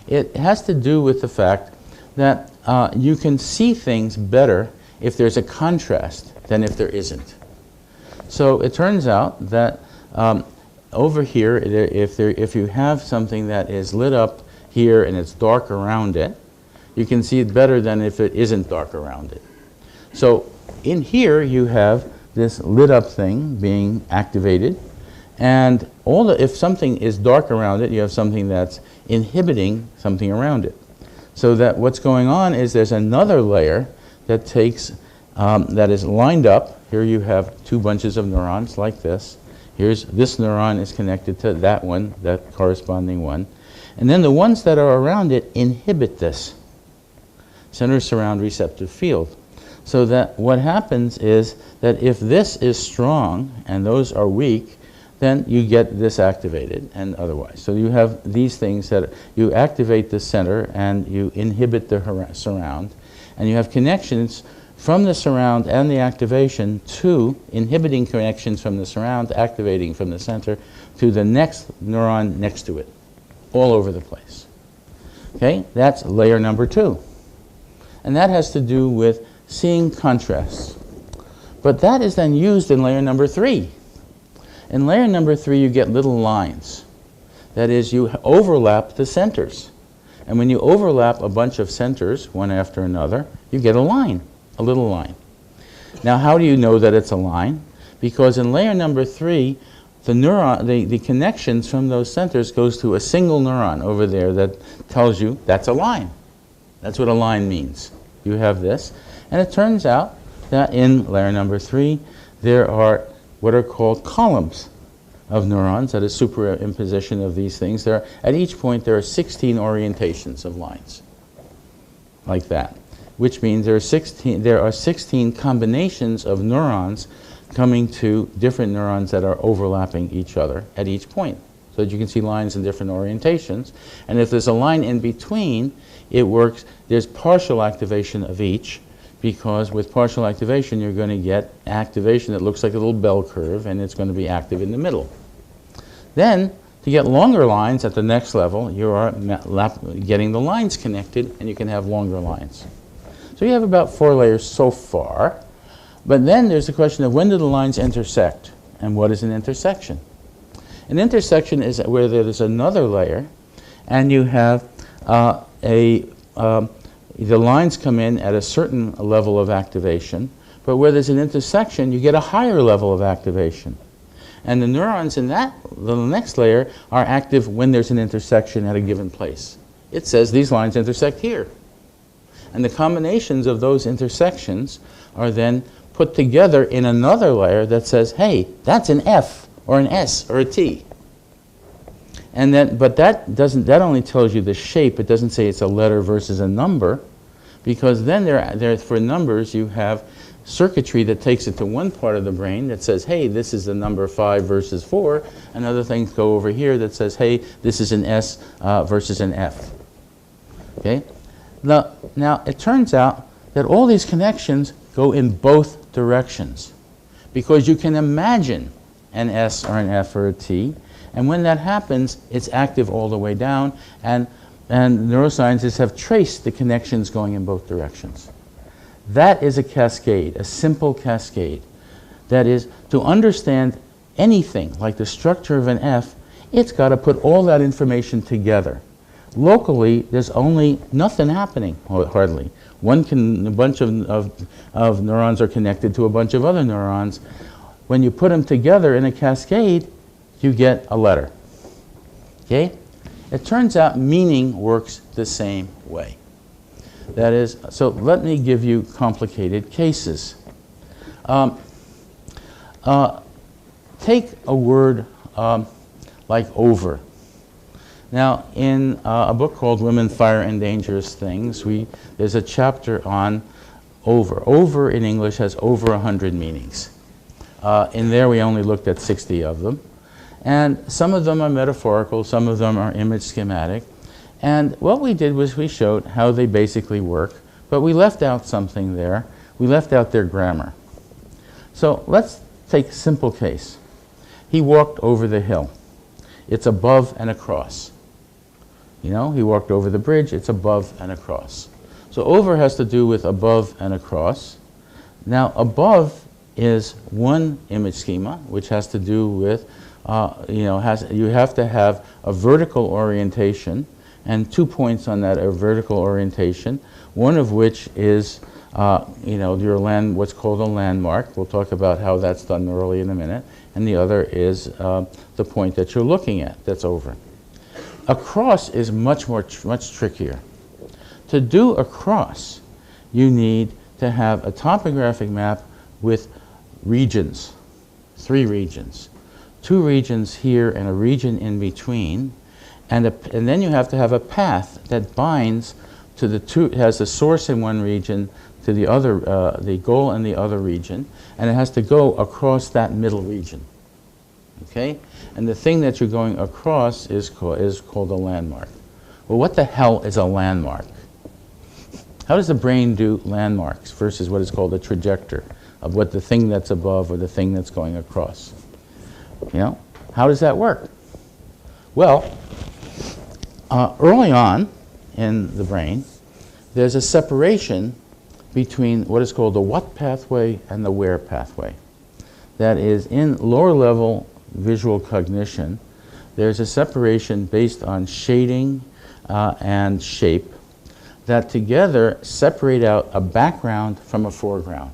It has to do with the fact that you can see things better if there's a contrast than if there isn't. So it turns out that over here, if you have something that is lit up here and it's dark around it, you can see it better than if it isn't dark around it. So in here you have this lit up thing being activated, and if something is dark around it, you have something that's inhibiting something around it. So that what's going on is there's another layer that that is lined up. Here you have two bunches of neurons like this. Here's this neuron is connected to that one, that corresponding one. And then the ones that are around it inhibit this center surround receptive field. So that what happens is that if this is strong and those are weak, then you get this activated and otherwise. So you have these things that you activate the center and you inhibit the surround, and you have connections from the surround and the activation to inhibiting connections from the surround, activating from the center to the next neuron next to it, all over the place. Okay, that's layer number 2. And that has to do with seeing contrasts. But that is then used in layer number 3. In layer number 3, you get little lines. That is, you overlap the centers. And when you overlap a bunch of centers, one after another, you get a line, a little line. Now, how do you know that it's a line? Because in layer number 3, the connections from those centers goes to a single neuron over there that tells you that's a line. That's what a line means. You have this. And it turns out that in layer number 3, there are what are called columns of neurons, that is superimposition of these things. At each point, there are 16 orientations of lines, like that, which means there are 16 combinations of neurons coming to different neurons that are overlapping each other at each point, so that you can see lines in different orientations. And if there's a line in between, it works, there's partial activation of each, because with partial activation you're going to get activation that looks like a little bell curve, and it's going to be active in the middle. Then, to get longer lines at the next level, you are getting the lines connected, and you can have longer lines. So you have about 4 layers so far. But then there's the question of when do the lines intersect, and what is an intersection? An intersection is where there's another layer, and you have the lines come in at a certain level of activation, but where there's an intersection, you get a higher level of activation. And the neurons in that little next layer are active when there's an intersection at a given place. It says these lines intersect here. And the combinations of those intersections are then put together in another layer that says, hey, that's an F or an S or a T. And then, but that only tells you the shape. It doesn't say it's a letter versus a number, because then for numbers you have circuitry that takes it to one part of the brain that says, hey, this is the number 5 versus 4, and other things go over here that says, hey, this is an S versus an F. Okay? Now, it turns out that all these connections go in both directions, because you can imagine an S or an F or a T, and when that happens, it's active all the way down, and neuroscientists have traced the connections going in both directions. That is a cascade, a simple cascade. That is, to understand anything like the structure of an F, it's got to put all that information together. Locally, there's only nothing happening, hardly. A bunch of neurons are connected to a bunch of other neurons. When you put them together in a cascade, you get a letter. Okay? It turns out meaning works the same way. That is, so let me give you complicated cases. Take a word like over. Now, in a book called Women, Fire, and Dangerous Things, there's a chapter on over. Over in English has over 100 meanings. In there, we only looked at 60 of them. And some of them are metaphorical, some of them are image schematic. And what we did was we showed how they basically work, but we left out something there. We left out their grammar. So let's take a simple case. He walked over the hill. It's above and across. You know, he walked over the bridge, it's above and across. So over has to do with above and across. Now above is one image schema, which has to do with, you have to have a vertical orientation, and 2 points on that are vertical orientation, one of which is what's called a landmark. We'll talk about how that's done neurally in a minute. And the other is the point that you're looking at, that's over. Across is much trickier. To do across, you need to have a topographic map with regions, 3 regions. 2 regions here and a region in between, and then you have to have a path that binds to the two, has the source in one region to the other, the goal in the other region, and it has to go across that middle region. Okay? And the thing that you're going across is called a landmark. Well, what the hell is a landmark? How does the brain do landmarks versus what is called a trajector of what the thing that's above or the thing that's going across? You know, how does that work? Well, early on in the brain, there's a separation between what is called the what pathway and the where pathway. That is, in lower level visual cognition, there's a separation based on shading and shape that together separate out a background from a foreground.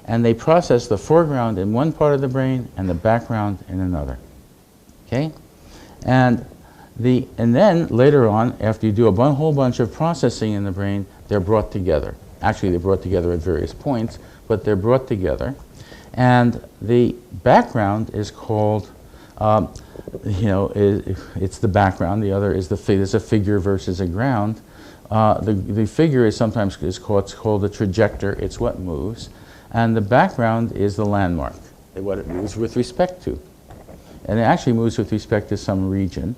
And they process the foreground in one part of the brain and the background in another. Okay? And then later on, after you do a whole bunch of processing in the brain, they're brought together. Actually, they're brought together at various points, but they're brought together. And the background is called, it's the background. The other is there's a figure versus a ground. The figure is sometimes called the trajector. It's what moves. and the background is the landmark, what it moves with respect to. And it actually moves with respect to some region,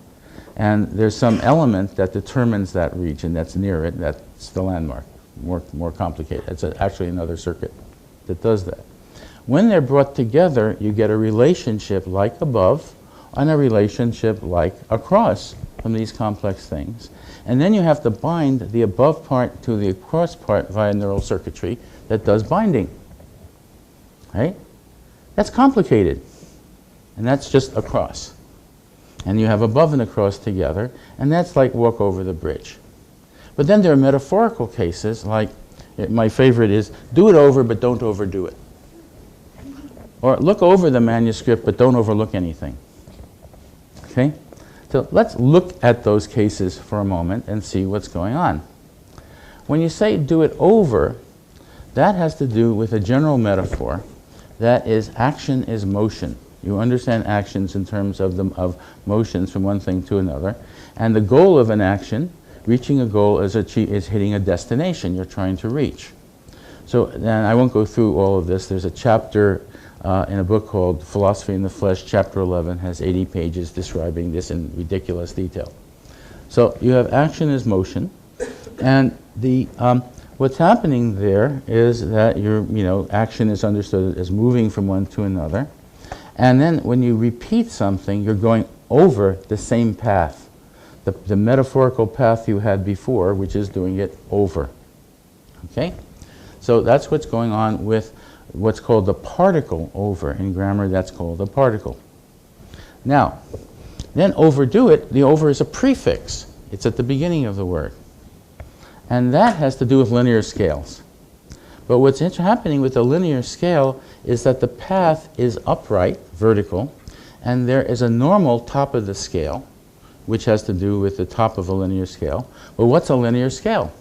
and there's some element that determines that region that's near it, that's the landmark. More complicated. It's actually another circuit that does that. When they're brought together, you get a relationship like above and a relationship like across from these complex things. And then you have to bind the above part to the across part via neural circuitry that does binding. Right? That's complicated. And that's just across. And you have above and across together, and that's like walk over the bridge. But then there are metaphorical cases, like my favorite is do it over but don't overdo it. Or look over the manuscript but don't overlook anything. Okay? So let's look at those cases for a moment and see what's going on. When you say do it over, that has to do with a general metaphor that is action is motion. You understand actions in terms of motions from one thing to another. And the goal of an action, reaching a goal, is hitting a destination you're trying to reach. So then I won't go through all of this. There's a chapter in a book called Philosophy in the Flesh, chapter 11, has 80 pages describing this in ridiculous detail. So you have action as motion, and what's happening there is that action is understood as moving from one to another, and then when you repeat something, you're going over the same path, the metaphorical path you had before, which is doing it over. Okay? So that's what's going on with what's called the particle over. In grammar, that's called a particle. Now, then overdo it, the over is a prefix. It's at the beginning of the word. And that has to do with linear scales. But what's happening with the linear scale is that the path is upright, vertical, and there is a normal top of the scale, which has to do with the top of a linear scale. But what's a linear scale?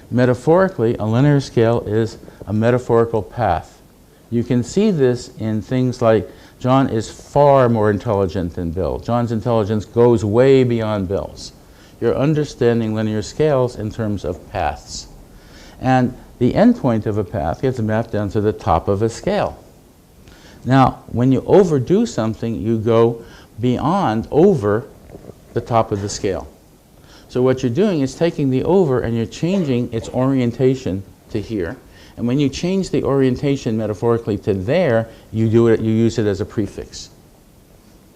Metaphorically, a linear scale is a metaphorical path. You can see this in things like John is far more intelligent than Bill. John's intelligence goes way beyond Bill's. You're understanding linear scales in terms of paths. And the endpoint of a path gets mapped down to the top of a scale. Now, when you overdo something, you go beyond over the top of the scale. So what you're doing is taking the over and you're changing its orientation to here. And when you change the orientation metaphorically to there, you use it as a prefix.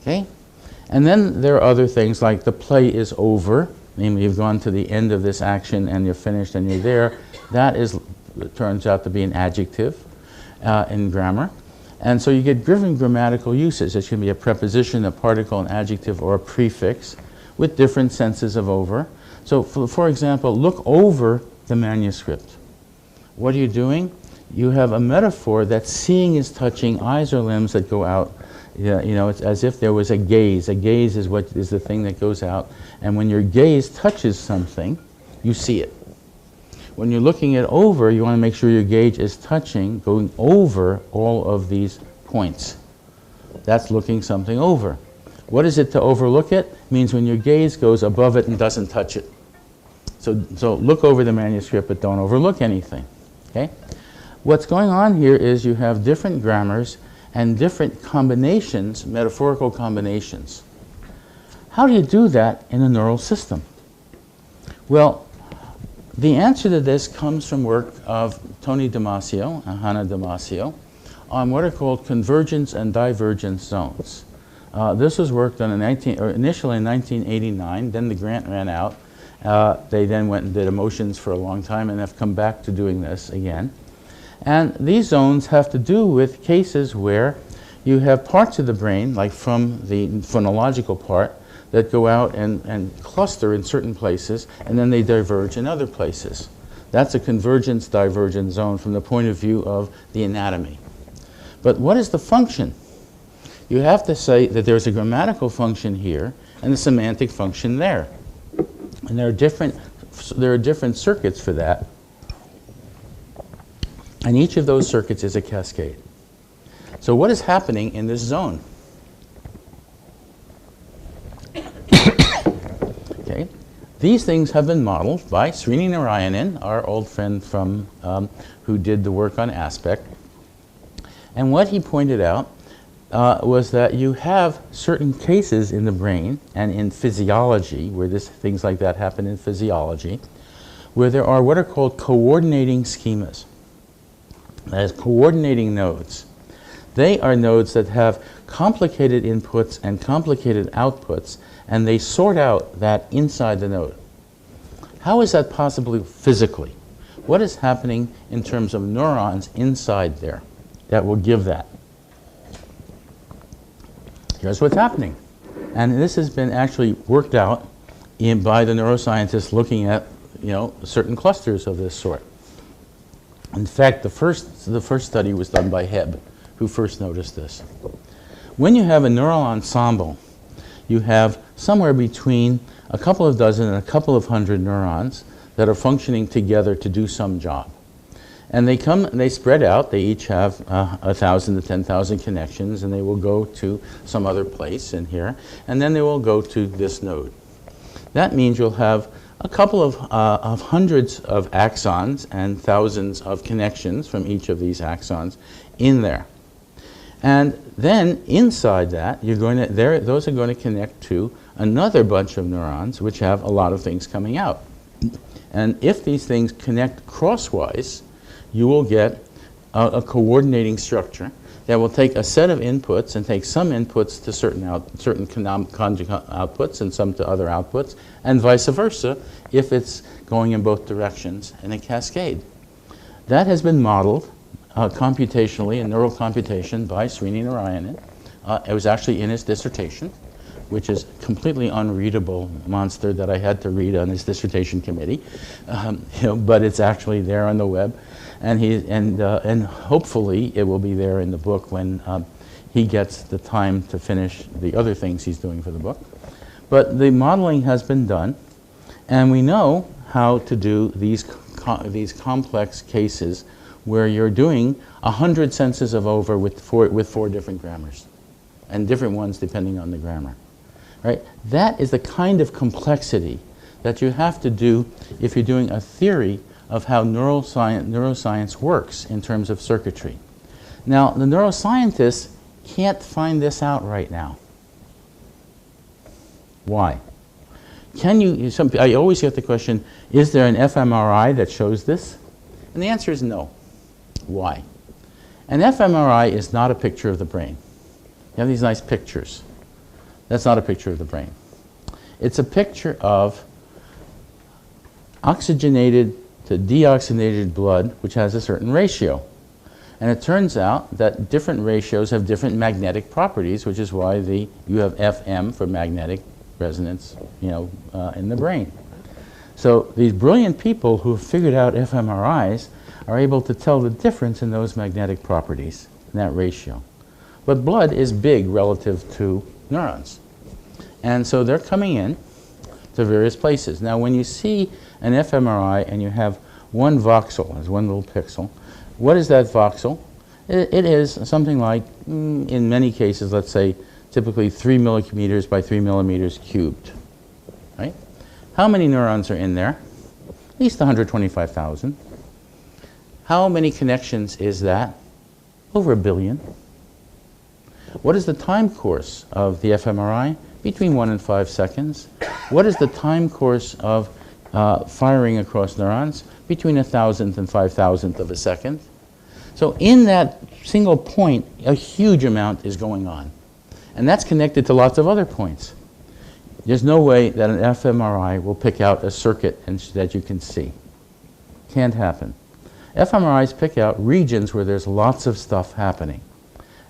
Okay? And then there are other things like the play is over, namely you've gone to the end of this action and you're finished and you're there. That turns out to be an adjective in grammar. And so you get different grammatical uses. It can be a preposition, a particle, an adjective, or a prefix with different senses of over. So for example, look over the manuscript. What are you doing? You have a metaphor that seeing is touching, eyes or limbs that go out. It's as if there was a gaze. A gaze is what is the thing that goes out. And when your gaze touches something, you see it. When you're looking at over, you want to make sure your gaze is touching, going over all of these points. That's looking something over. What is it to overlook it? It means when your gaze goes above it and doesn't touch it. So look over the manuscript, but don't overlook anything. Okay? What's going on here is you have different grammars and different combinations, metaphorical combinations. How do you do that in a neural system? Well, the answer to this comes from work of Tony Damasio and Hannah Damasio on what are called convergence and divergence zones. This was worked on initially in 1989, then the grant ran out. They then went and did emotions for a long time and have come back to doing this again. And these zones have to do with cases where you have parts of the brain, like from the phonological part, that go out and cluster in certain places, and then they diverge in other places. That's a convergence-divergence zone from the point of view of the anatomy. But what is the function? You have to say that there's a grammatical function here and a semantic function there. And there are different circuits for that. And each of those circuits is a cascade. So what is happening in this zone? Okay. These things have been modeled by Srini Narayanan, our old friend from who did the work on aspect. And what he pointed out was that you have certain cases in the brain and in physiology, where things like that happen in physiology, where there are what are called coordinating schemas. That is, coordinating nodes. They are nodes that have complicated inputs and complicated outputs, and they sort out that inside the node. How is that possible physically? What is happening in terms of neurons inside there that will give that? Here's what's happening. And this has been actually worked out by the neuroscientists looking at, certain clusters of this sort. In fact, the first study was done by Hebb, who first noticed this. When you have a neural ensemble, you have somewhere between a couple of dozen and a couple of hundred neurons that are functioning together to do some job. And they come and they spread out. They each have 1,000 to 10,000 connections, and they will go to some other place in here, and then they will go to this node. That means you'll have a couple of hundreds of axons and thousands of connections from each of these axons in there. And then inside that, those are going to connect to another bunch of neurons which have a lot of things coming out. And if these things connect crosswise, you will get a coordinating structure that will take a set of inputs and take some inputs to certain conjugate outputs and some to other outputs, and vice versa if it's going in both directions in a cascade. That has been modeled computationally in neural computation by Srini Narayanan. It was actually in his dissertation, which is a completely unreadable monster that I had to read on his dissertation committee, but it's actually there on the web, and hopefully it will be there in the book when he gets the time to finish the other things he's doing for the book. But the modeling has been done, and we know how to do these complex cases where you're doing 100 senses of over with four different grammars, and different ones depending on the grammar. Right? That is the kind of complexity that you have to do if you're doing a theory of how neuroscience works in terms of circuitry. Now, the neuroscientists can't find this out right now. Why? I always get the question, is there an fMRI that shows this? And the answer is no. Why? An fMRI is not a picture of the brain. You have these nice pictures. That's not a picture of the brain. It's a picture of oxygenated to deoxygenated blood, which has a certain ratio. And it turns out that different ratios have different magnetic properties, which is why you have FM for magnetic resonance, in the brain. So these brilliant people who have figured out fMRIs are able to tell the difference in those magnetic properties, in that ratio. But blood is big relative to neurons. And so they're coming in to various places. Now, when you see an fMRI and you have one voxel, as one little pixel, what is that voxel? It is something like, in many cases, let's say, typically 3 millimeters by 3 millimeters cubed. Right? How many neurons are in there? At least 125,000. How many connections is that? Over 1 billion. What is the time course of the fMRI? Between 1 and 5 seconds. What is the time course of firing across neurons? Between 1,000th and 5,000th of a second. So in that single point, a huge amount is going on. And that's connected to lots of other points. There's no way that an fMRI will pick out a circuit that you can see. Can't happen. fMRIs pick out regions where there's lots of stuff happening.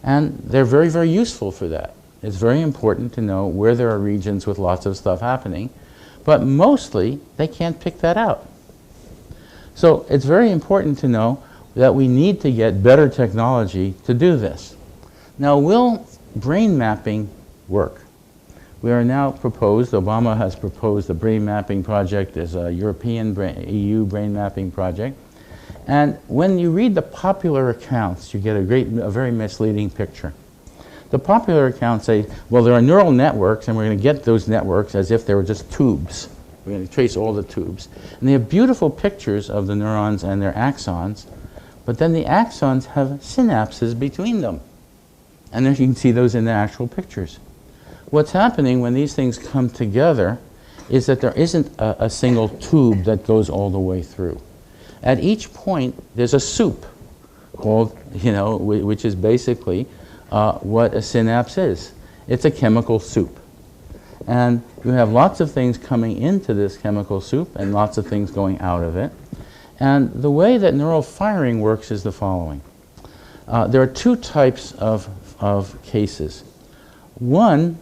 And they're very, very useful for that. It's very important to know where there are regions with lots of stuff happening, but mostly they can't pick that out. So it's very important to know that we need to get better technology to do this. Now, will brain mapping work? We are now Obama has proposed a brain mapping project as a European EU brain mapping project. And when you read the popular accounts, you get a very misleading picture. The popular accounts say, well, there are neural networks, and we're going to get those networks as if they were just tubes. We're going to trace all the tubes. And they have beautiful pictures of the neurons and their axons, but then the axons have synapses between them. And as you can see those in the actual pictures. What's happening when these things come together is that there isn't a single tube that goes all the way through. At each point, there's a soup called, which is basically what a synapse is. It's a chemical soup. And you have lots of things coming into this chemical soup and lots of things going out of it. And the way that neural firing works is the following. There are two types of cases. One,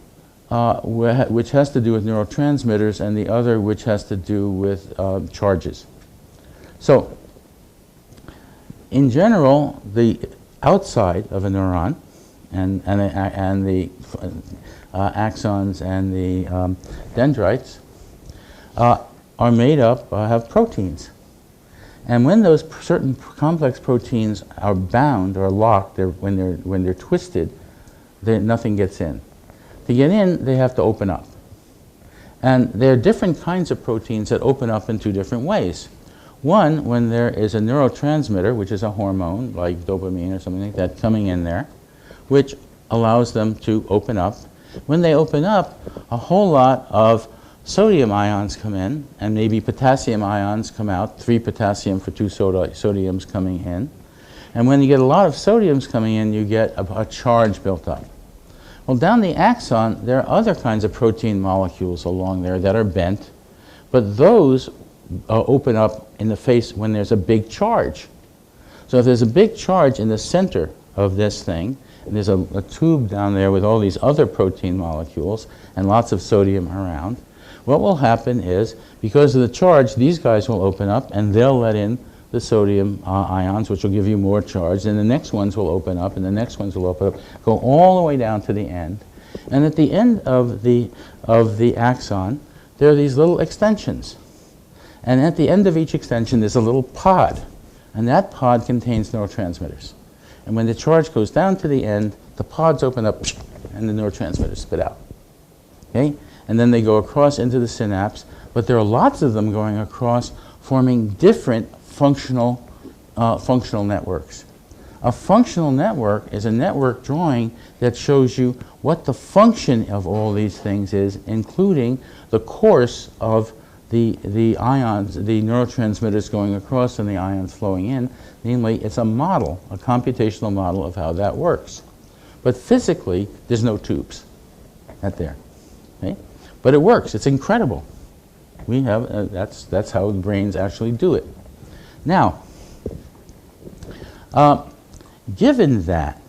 which has to do with neurotransmitters, and the other which has to do with charges. So, in general, the outside of a neuron and the axons and the dendrites are made up, have proteins. And when those certain complex proteins are bound or locked, when they're twisted, nothing gets in. To get in, they have to open up. And there are different kinds of proteins that open up in two different ways. One, when there is a neurotransmitter, which is a hormone, like dopamine or something like that, coming in there, which allows them to open up. When they open up, a whole lot of sodium ions come in, and maybe potassium ions come out, 3 potassium for 2 sodiums coming in. And when you get a lot of sodiums coming in, you get a charge built up. Well, down the axon, there are other kinds of protein molecules along there that are bent, but those open up in the face when there's a big charge. So if there's a big charge in the center of this thing, and there's a tube down there with all these other protein molecules and lots of sodium around, what will happen is, because of the charge, these guys will open up and they'll let in the sodium ions, which will give you more charge, and the next ones will open up, and the next ones will open up, go all the way down to the end. And at the end of the axon, there are these little extensions. And at the end of each extension, there's a little pod, and that pod contains neurotransmitters. And when the charge goes down to the end, the pods open up, and the neurotransmitters spit out. Okay? And then they go across into the synapse, but there are lots of them going across, forming different functional networks. A functional network is a network drawing that shows you what the function of all these things is, including the course of the ions, the neurotransmitters going across and the ions flowing in. Namely, it's a model, a computational model of how that works. But physically, there's no tubes out there. Okay? But it works. It's incredible. We have that's how the brains actually do it. Now, given that,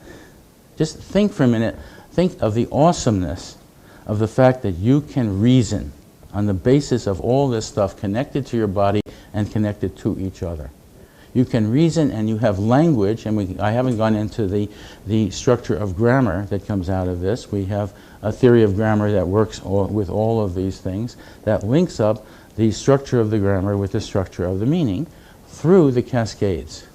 just think for a minute, think of the awesomeness of the fact that you can reason on the basis of all this stuff connected to your body and connected to each other. You can reason, and you have language, and I haven't gone into the structure of grammar that comes out of this. We have a theory of grammar that works with all of these things, that links up the structure of the grammar with the structure of the meaning through the cascades.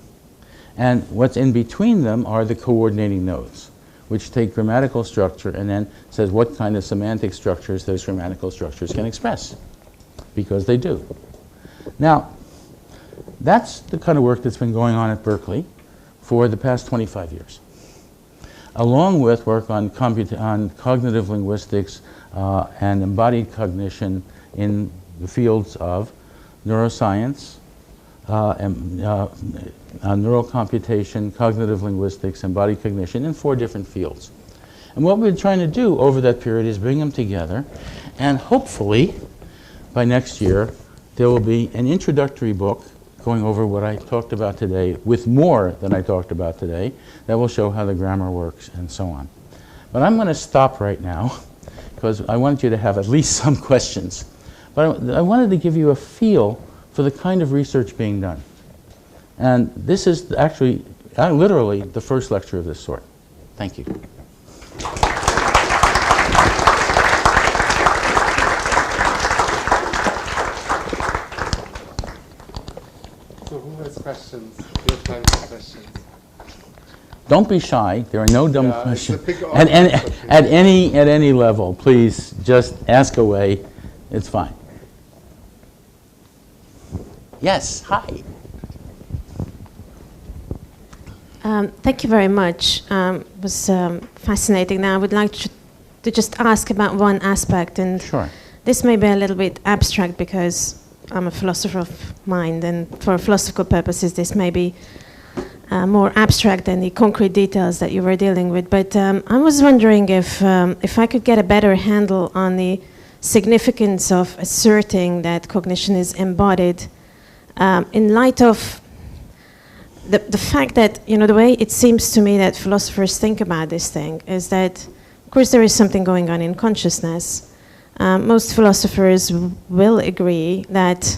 And what's in between them are the coordinating nodes, which take grammatical structure and then says what kind of semantic structures those grammatical structures can express, because they do. Now, that's the kind of work that's been going on at Berkeley for the past 25 years, along with work on cognitive linguistics and embodied cognition in the fields of neuroscience, neural computation, cognitive linguistics, embodied cognition in 4 different fields. And what we've been trying to do over that period is bring them together, and hopefully by next year there will be an introductory book going over what I talked about today with more than I talked about today that will show how the grammar works and so on. But I'm going to stop right now because I want you to have at least some questions. But I wanted to give you a feel for the kind of research being done. And this is actually, literally, the first lecture of this sort. Thank you. So who has questions? We have time for questions. Don't be shy. There are no dumb questions. At audience. any level, please just ask away. It's fine. Yes. Hi. Thank you very much. It was fascinating. Now I would like to just ask about one aspect, and Sure. this may be a little bit abstract because I'm a philosopher of mind, and for philosophical purposes this may be more abstract than the concrete details that you were dealing with. But I was wondering if I could get a better handle on the significance of asserting that cognition is embodied in light of the fact that, you know, the way it seems to me that philosophers think about this thing is that, of course, there is something going on in consciousness. Most philosophers will agree that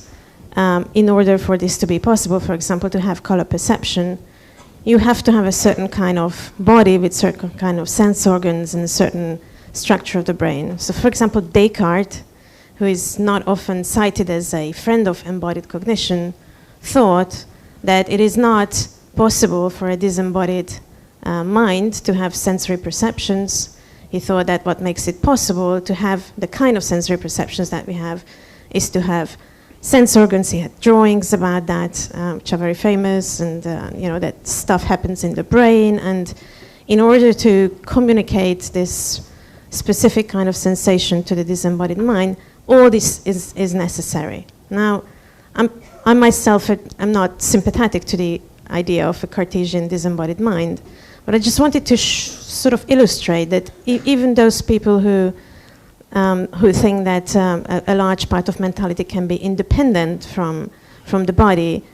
in order for this to be possible, for example, to have color perception, you have to have a certain kind of body with certain kind of sense organs and a certain structure of the brain. So, for example, Descartes, who is not often cited as a friend of embodied cognition, thought that it is not possible for a disembodied mind to have sensory perceptions. He thought that what makes it possible to have the kind of sensory perceptions that we have is to have sense organs. He had drawings about that, which are very famous, and you know, that stuff happens in the brain. And in order to communicate this specific kind of sensation to the disembodied mind, all this is necessary. Now, I myself am not sympathetic to the idea of a Cartesian disembodied mind, but I just wanted to sort of illustrate that even those people who think that a large part of mentality can be independent from the body,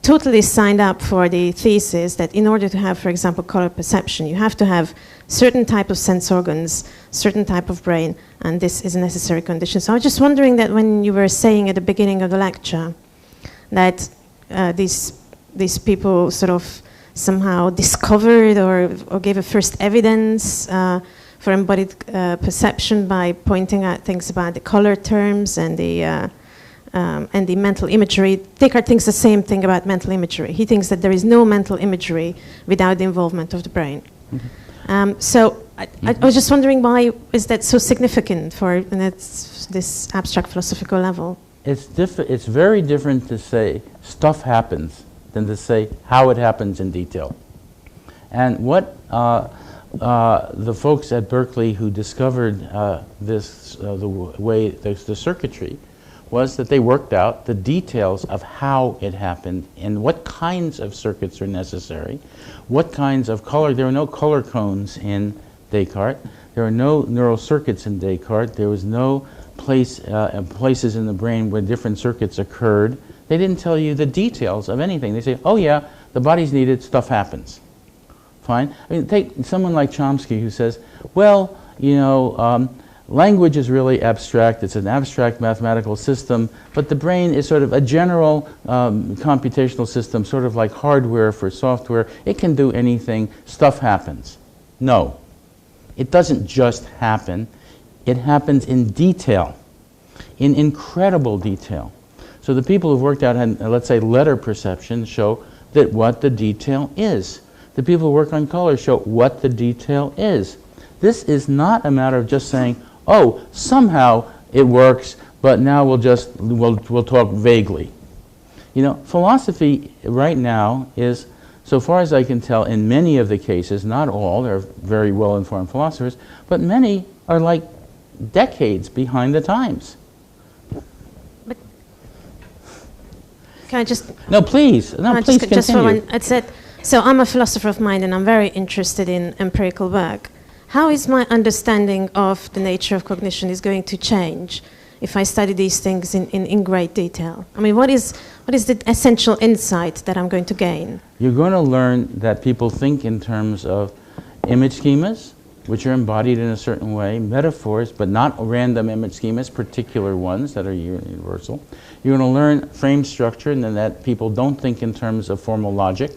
totally signed up for the thesis that in order to have, for example, color perception, you have to have certain type of sense organs, certain type of brain, and this is a necessary condition. So I was just wondering that when you were saying at the beginning of the lecture that these people sort of somehow discovered or gave a first evidence for embodied perception by pointing out things about the color terms and the mental imagery. Descartes thinks the same thing about mental imagery. He thinks that there is no mental imagery without the involvement of the brain. Mm-hmm. So I was just wondering, why is that so significant for this abstract philosophical level? It's very different to say stuff happens than to say how it happens in detail. And what the folks at Berkeley who discovered the circuitry was that they worked out the details of how it happened and what kinds of circuits are necessary, what kinds of color. There were no color cones in Descartes. There were no neural circuits in Descartes. There was no places in the brain where different circuits occurred. They didn't tell you the details of anything. They say, oh yeah, the body's needed, stuff happens. Fine. I mean, take someone like Chomsky who says, well, you know, language is really abstract. It's an abstract mathematical system, but the brain is sort of a general computational system, sort of like hardware for software. It can do anything. Stuff happens. No. It doesn't just happen. It happens in detail, in incredible detail. So the people who've worked out, let's say, letter perception show that what the detail is. The people who work on color show what the detail is. This is not a matter of just saying, oh, somehow it works, but now we'll talk vaguely. You know, philosophy right now is, so far as I can tell, in many of the cases, not all, they're very well-informed philosophers, but many are like decades behind the times. But can I just... No, please. No, please continue. Just for one, it said, so I'm a philosopher of mind and I'm very interested in empirical work. How is my understanding of the nature of cognition is going to change if I study these things in great detail? I mean, what is the essential insight that I'm going to gain? You're going to learn that people think in terms of image schemas, which are embodied in a certain way, metaphors, but not random image schemas, particular ones that are universal. You're going to learn frame structure, and then that people don't think in terms of formal logic,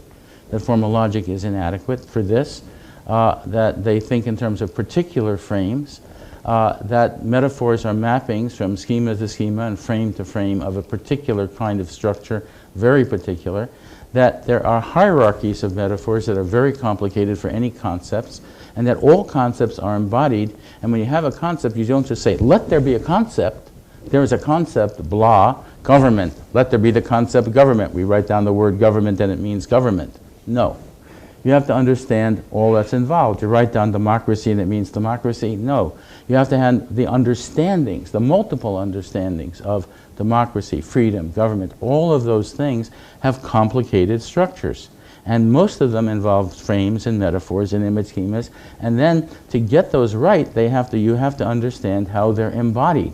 that formal logic is inadequate for this, that they think in terms of particular frames, that metaphors are mappings from schema to schema and frame to frame of a particular kind of structure, very particular, that there are hierarchies of metaphors that are very complicated for any concepts, and that all concepts are embodied. And when you have a concept, you don't just say, let there be a concept. There is a concept, blah, government. Let there be the concept government. We write down the word government and it means government. No. you have to understand all that's involved. You write down democracy and it means democracy? No. You have to have the understandings, the multiple understandings of democracy, freedom, government. All of those things have complicated structures. And most of them involve frames and metaphors and image schemas. And then to get those right, you have to understand how they're embodied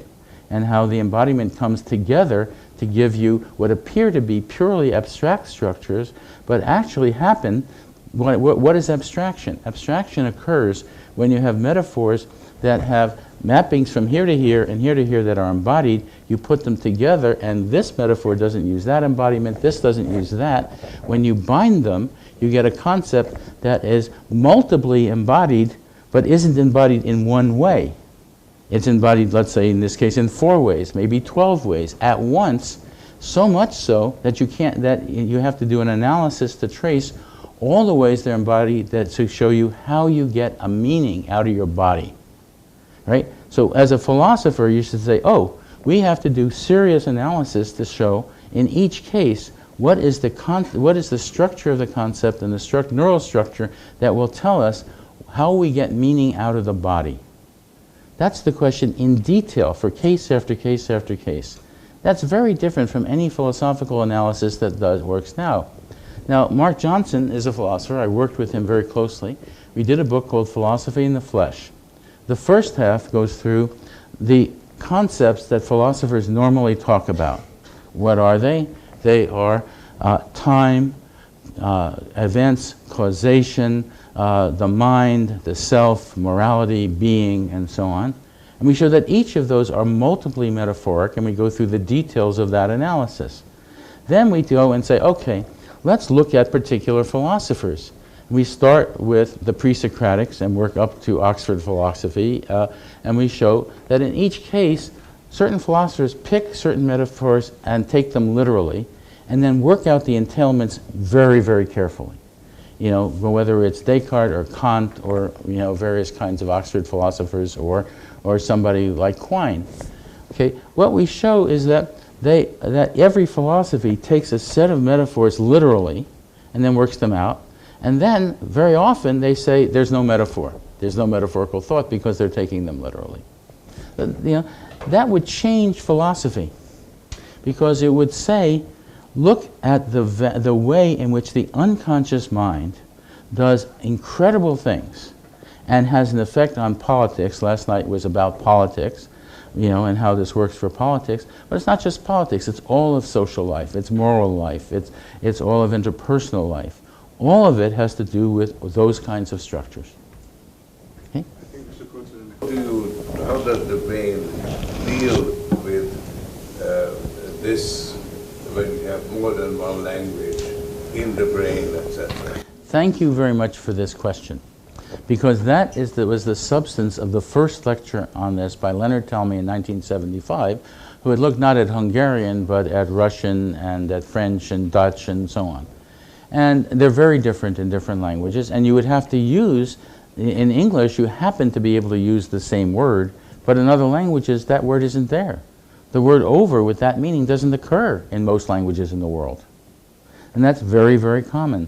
and how the embodiment comes together to give you what appear to be purely abstract structures, but actually happen. What is abstraction? Abstraction occurs when you have metaphors that have mappings from here to here and here to here that are embodied. You put them together, and this metaphor doesn't use that embodiment, this doesn't use that. When you bind them, you get a concept that is multiply embodied, but isn't embodied in one way. It's embodied, let's say in this case, in 4 ways, maybe 12 ways at once, so much so that you have to do an analysis to trace all the ways they're embodied to show you how you get a meaning out of your body. Right? So as a philosopher, you should say, oh, we have to do serious analysis to show in each case what is the structure of the concept and the neural structure that will tell us how we get meaning out of the body. That's the question in detail for case after case after case. That's very different from any philosophical analysis that works now. Now, Mark Johnson is a philosopher. I worked with him very closely. We did a book called Philosophy in the Flesh. The first half goes through the concepts that philosophers normally talk about. What are they? They are time, events, causation, the mind, the self, morality, being, and so on. And we show that each of those are multiply metaphoric, and we go through the details of that analysis. Then we go and say, okay, let's look at particular philosophers. We start with the pre-Socratics and work up to Oxford philosophy, and we show that in each case, certain philosophers pick certain metaphors and take them literally, and then work out the entailments very, very carefully. You know, whether it's Descartes or Kant or, you know, various kinds of Oxford philosophers or somebody like Quine. Okay, what we show is that every philosophy takes a set of metaphors literally and then works them out. And then, very often, they say there's no metaphor. There's no metaphorical thought because they're taking them literally. You know, that would change philosophy because it would say, look at the way in which the unconscious mind does incredible things and has an effect on politics. Last night was about politics, you know, and how this works for politics. But it's not just politics. It's all of social life. It's moral life. It's all of interpersonal life. All of it has to do with those kinds of structures. Okay? How does the brain deal with this when you have more than one language in the brain, etc.? Thank you very much for this question, because that was the substance of the first lecture on this by Leonard Talmy in 1975, who had looked not at Hungarian but at Russian and at French and Dutch and so on. And they're very different in different languages, and you would have to use, in English, you happen to be able to use the same word, but in other languages, that word isn't there. The word over with that meaning doesn't occur in most languages in the world. And that's very, very common.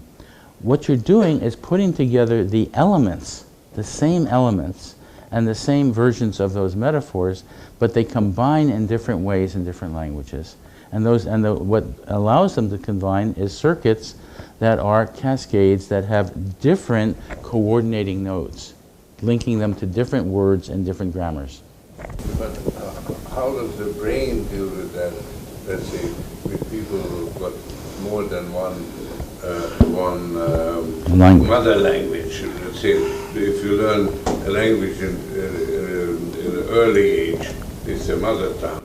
What you're doing is putting together the elements, the same elements, and the same versions of those metaphors, but they combine in different ways in different languages. And what allows them to combine is circuits that are cascades that have different coordinating nodes, linking them to different words and different grammars. But how does the brain deal with that, let's say, with people who've got more than one mother language? Let's say, if you learn a language in an early age, it's a mother tongue,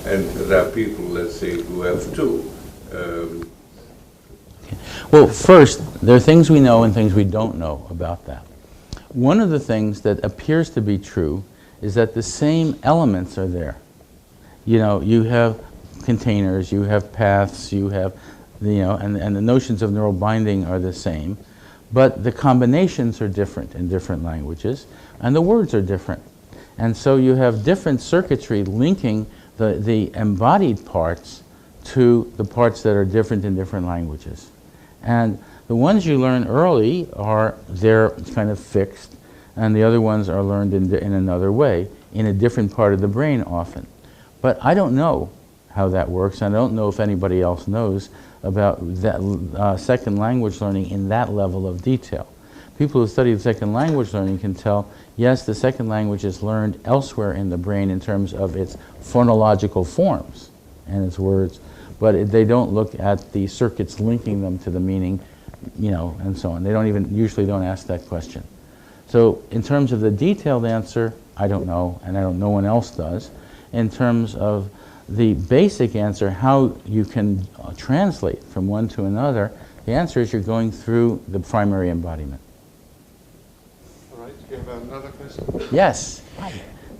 and there are people, let's say, who have two. Well, first, there are things we know and things we don't know about that. One of the things that appears to be true is that the same elements are there. You know, you have containers, you have paths, you have, you know, and the notions of neural binding are the same, but the combinations are different in different languages, and the words are different. And so you have different circuitry linking the embodied parts to the parts that are different in different languages. And The ones you learn early they're kind of fixed, and the other ones are learned in another way, in a different part of the brain often. But I don't know how that works. I don't know if anybody else knows about that second language learning in that level of detail. People who study second language learning can tell, yes, the second language is learned elsewhere in the brain in terms of its phonological forms and its words, but they don't look at the circuits linking them to the meaning, you know, and so on. They usually don't ask that question. So in terms of the detailed answer, I don't know, and no one else does. In terms of the basic answer, how you can translate from one to another, the answer is you're going through the primary embodiment. All right, you have another question? Yes.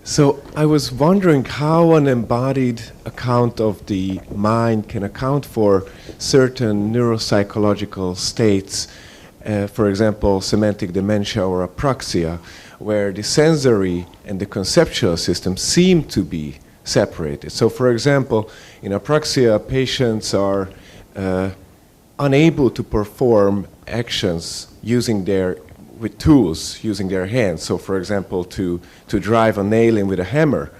So I was wondering how an embodied account of the mind can account for certain neuropsychological states, for example, semantic dementia or apraxia, where the sensory and the conceptual system seem to be separated. So for example, in apraxia, patients are unable to perform actions with tools, using their hands. So for example, to drive a nail in with a hammer.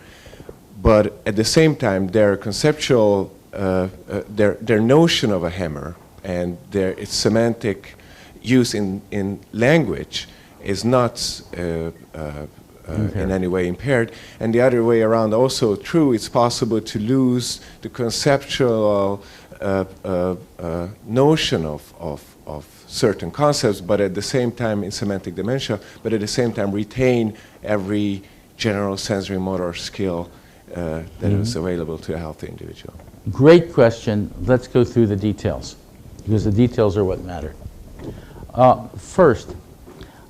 But at the same time, their conceptual, their notion of a hammer and its semantic use in language is not in any way impaired. And the other way around also true, it's possible to lose the conceptual notion of certain concepts, but at the same time in semantic dementia, but at the same time retain every general sensory motor skill that is available to a healthy individual. Great question. Let's go through the details, because the details are what matter. First,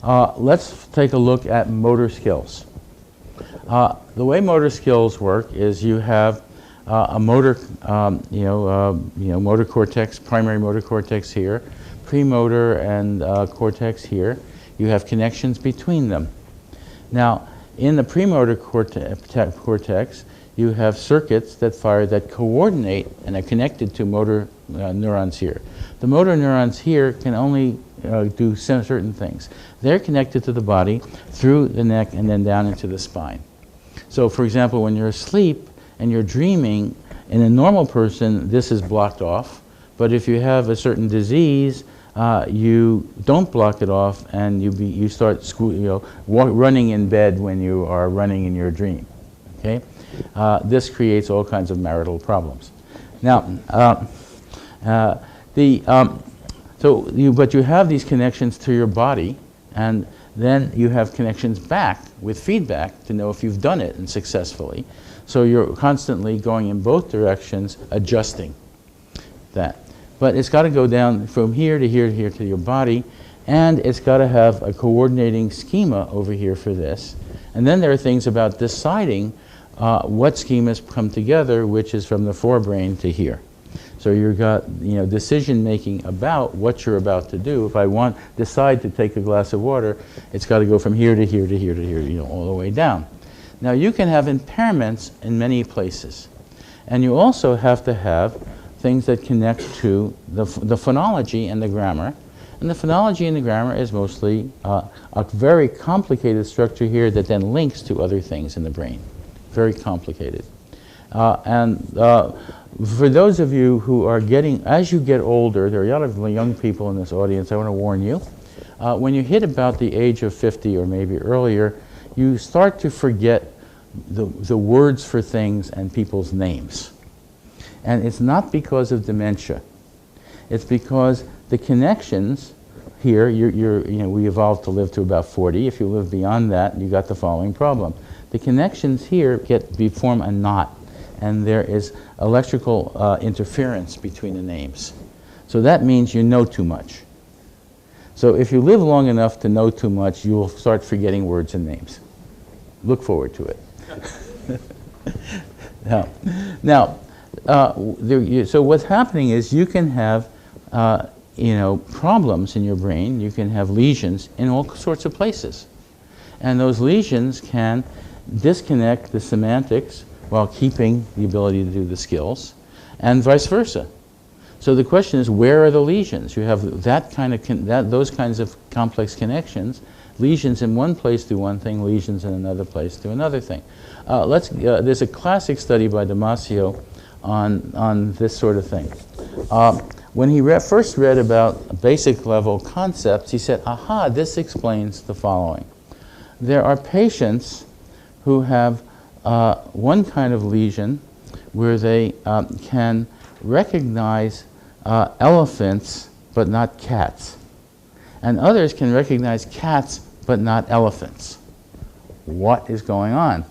let's take a look at motor skills. The way motor skills work is you have a motor, motor cortex, primary motor cortex here, premotor and cortex here. You have connections between them. Now, in the premotor cortex, you have circuits that fire that coordinate and are connected to motor neurons here. The motor neurons here can only do certain things. They're connected to the body through the neck and then down into the spine. So for example, when you're asleep and you're dreaming, in a normal person, this is blocked off. But if you have a certain disease, you don't block it off, and you start running in bed when you are running in your dream. Okay, this creates all kinds of marital problems. Now, but you have these connections to your body, and then you have connections back with feedback to know if you've done it and successfully. So you're constantly going in both directions, adjusting that. But it's got to go down from here to here to here to your body, and it's got to have a coordinating schema over here for this. And then there are things about deciding what schemas come together, which is from the forebrain to here. So you've got decision making about what you're about to do. If I decide to take a glass of water, it's got to go from here to here to here to here, all the way down. Now you can have impairments in many places, and you also have to have things that connect to the phonology and the grammar. And the phonology and the grammar is mostly a very complicated structure here that then links to other things in the brain. Very complicated. For those of you who are as you get older, there are a lot of young people in this audience, I want to warn you, when you hit about the age of 50 or maybe earlier, you start to forget the words for things and people's names. And it's not because of dementia. It's because the connections here, we evolved to live to about 40. If you live beyond that, you got the following problem. The connections here form a knot, and there is electrical interference between the names. So that means you know too much. So if you live long enough to know too much, you will start forgetting words and names. Look forward to it. So what's happening is you can have problems in your brain. You can have lesions in all sorts of places. And those lesions can disconnect the semantics while keeping the ability to do the skills, and vice versa. So the question is, where are the lesions? You have that kind of those kinds of complex connections. Lesions in one place do one thing, lesions in another place do another thing. There's a classic study by Damasio on this sort of thing. When he first read about basic level concepts, he said, aha, this explains the following. There are patients who have one kind of lesion where they can recognize elephants but not cats. And others can recognize cats but not elephants. What is going on?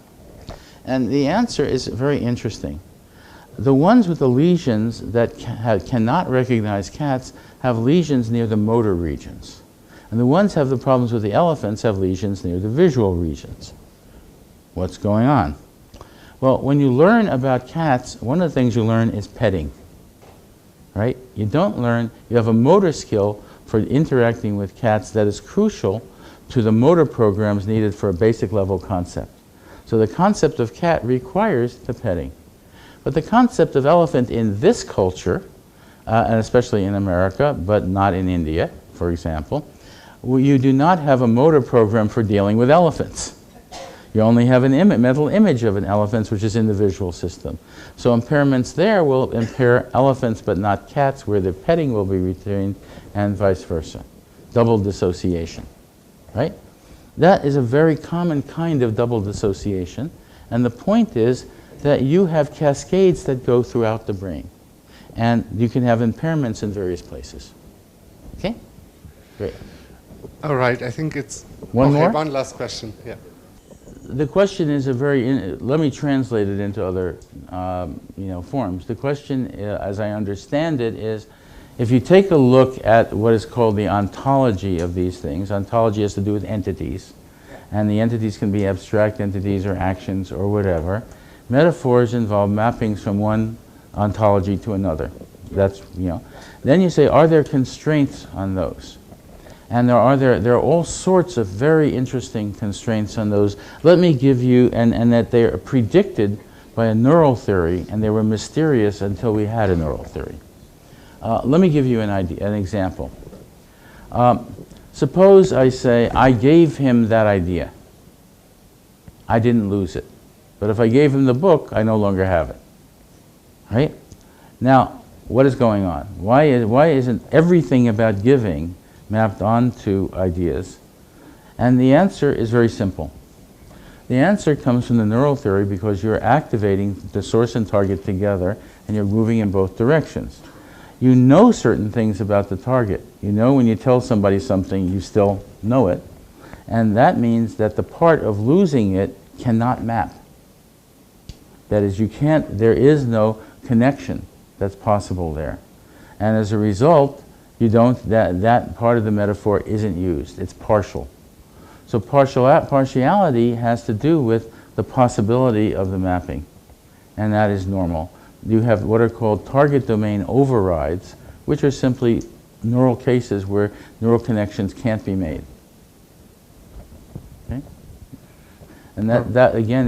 And the answer is very interesting. The ones with the lesions that cannot recognize cats have lesions near the motor regions. And the ones have the problems with the elephants have lesions near the visual regions. What's going on? Well, when you learn about cats, one of the things you learn is petting, right? You don't learn, you have a motor skill for interacting with cats that is crucial to the motor programs needed for a basic level concept. So the concept of cat requires the petting. But the concept of elephant in this culture, and especially in America, but not in India, for example, you do not have a motor program for dealing with elephants. You only have a mental image of an elephant, which is in the visual system. So impairments there will impair elephants but not cats, where the petting will be retained, and vice versa. Double dissociation, right? That is a very common kind of double dissociation. And the point is that you have cascades that go throughout the brain. And you can have impairments in various places. Okay? Great. All right, I think it's... One more? One last question, yeah. The question is a very, let me translate it into other forms. The question, as I understand it, is if you take a look at what is called the ontology of these things, ontology has to do with entities, and the entities can be abstract entities or actions or whatever. Metaphors involve mappings from one ontology to another. That's, Then you say, are there constraints on those? And there are all sorts of very interesting constraints on those. Let me give you, and that they are predicted by a neural theory, and they were mysterious until we had a neural theory. Let me give you an example. Suppose I say, I gave him that idea. I didn't lose it. But if I gave him the book, I no longer have it. Right? Now, what is going on? Why isn't everything about giving mapped onto ideas? And the answer is very simple. The answer comes from the neural theory because you're activating the source and target together and you're moving in both directions. You know certain things about the target. You know when you tell somebody something, you still know it. And that means that the part of losing it cannot map. That is, there is no connection that's possible there. And as a result, that part of the metaphor isn't used. It's partial. So partiality has to do with the possibility of the mapping, and that is normal. You have what are called target domain overrides, which are simply neural cases where neural connections can't be made. Okay? And that again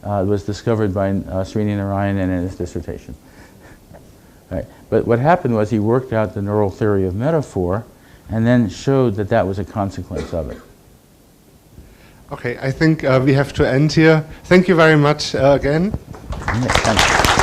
was discovered by Srini Narayanan in his dissertation. Right. But what happened was he worked out the neural theory of metaphor and then showed that that was a consequence of it. Okay, I think we have to end here. Thank you very much again. Thank you.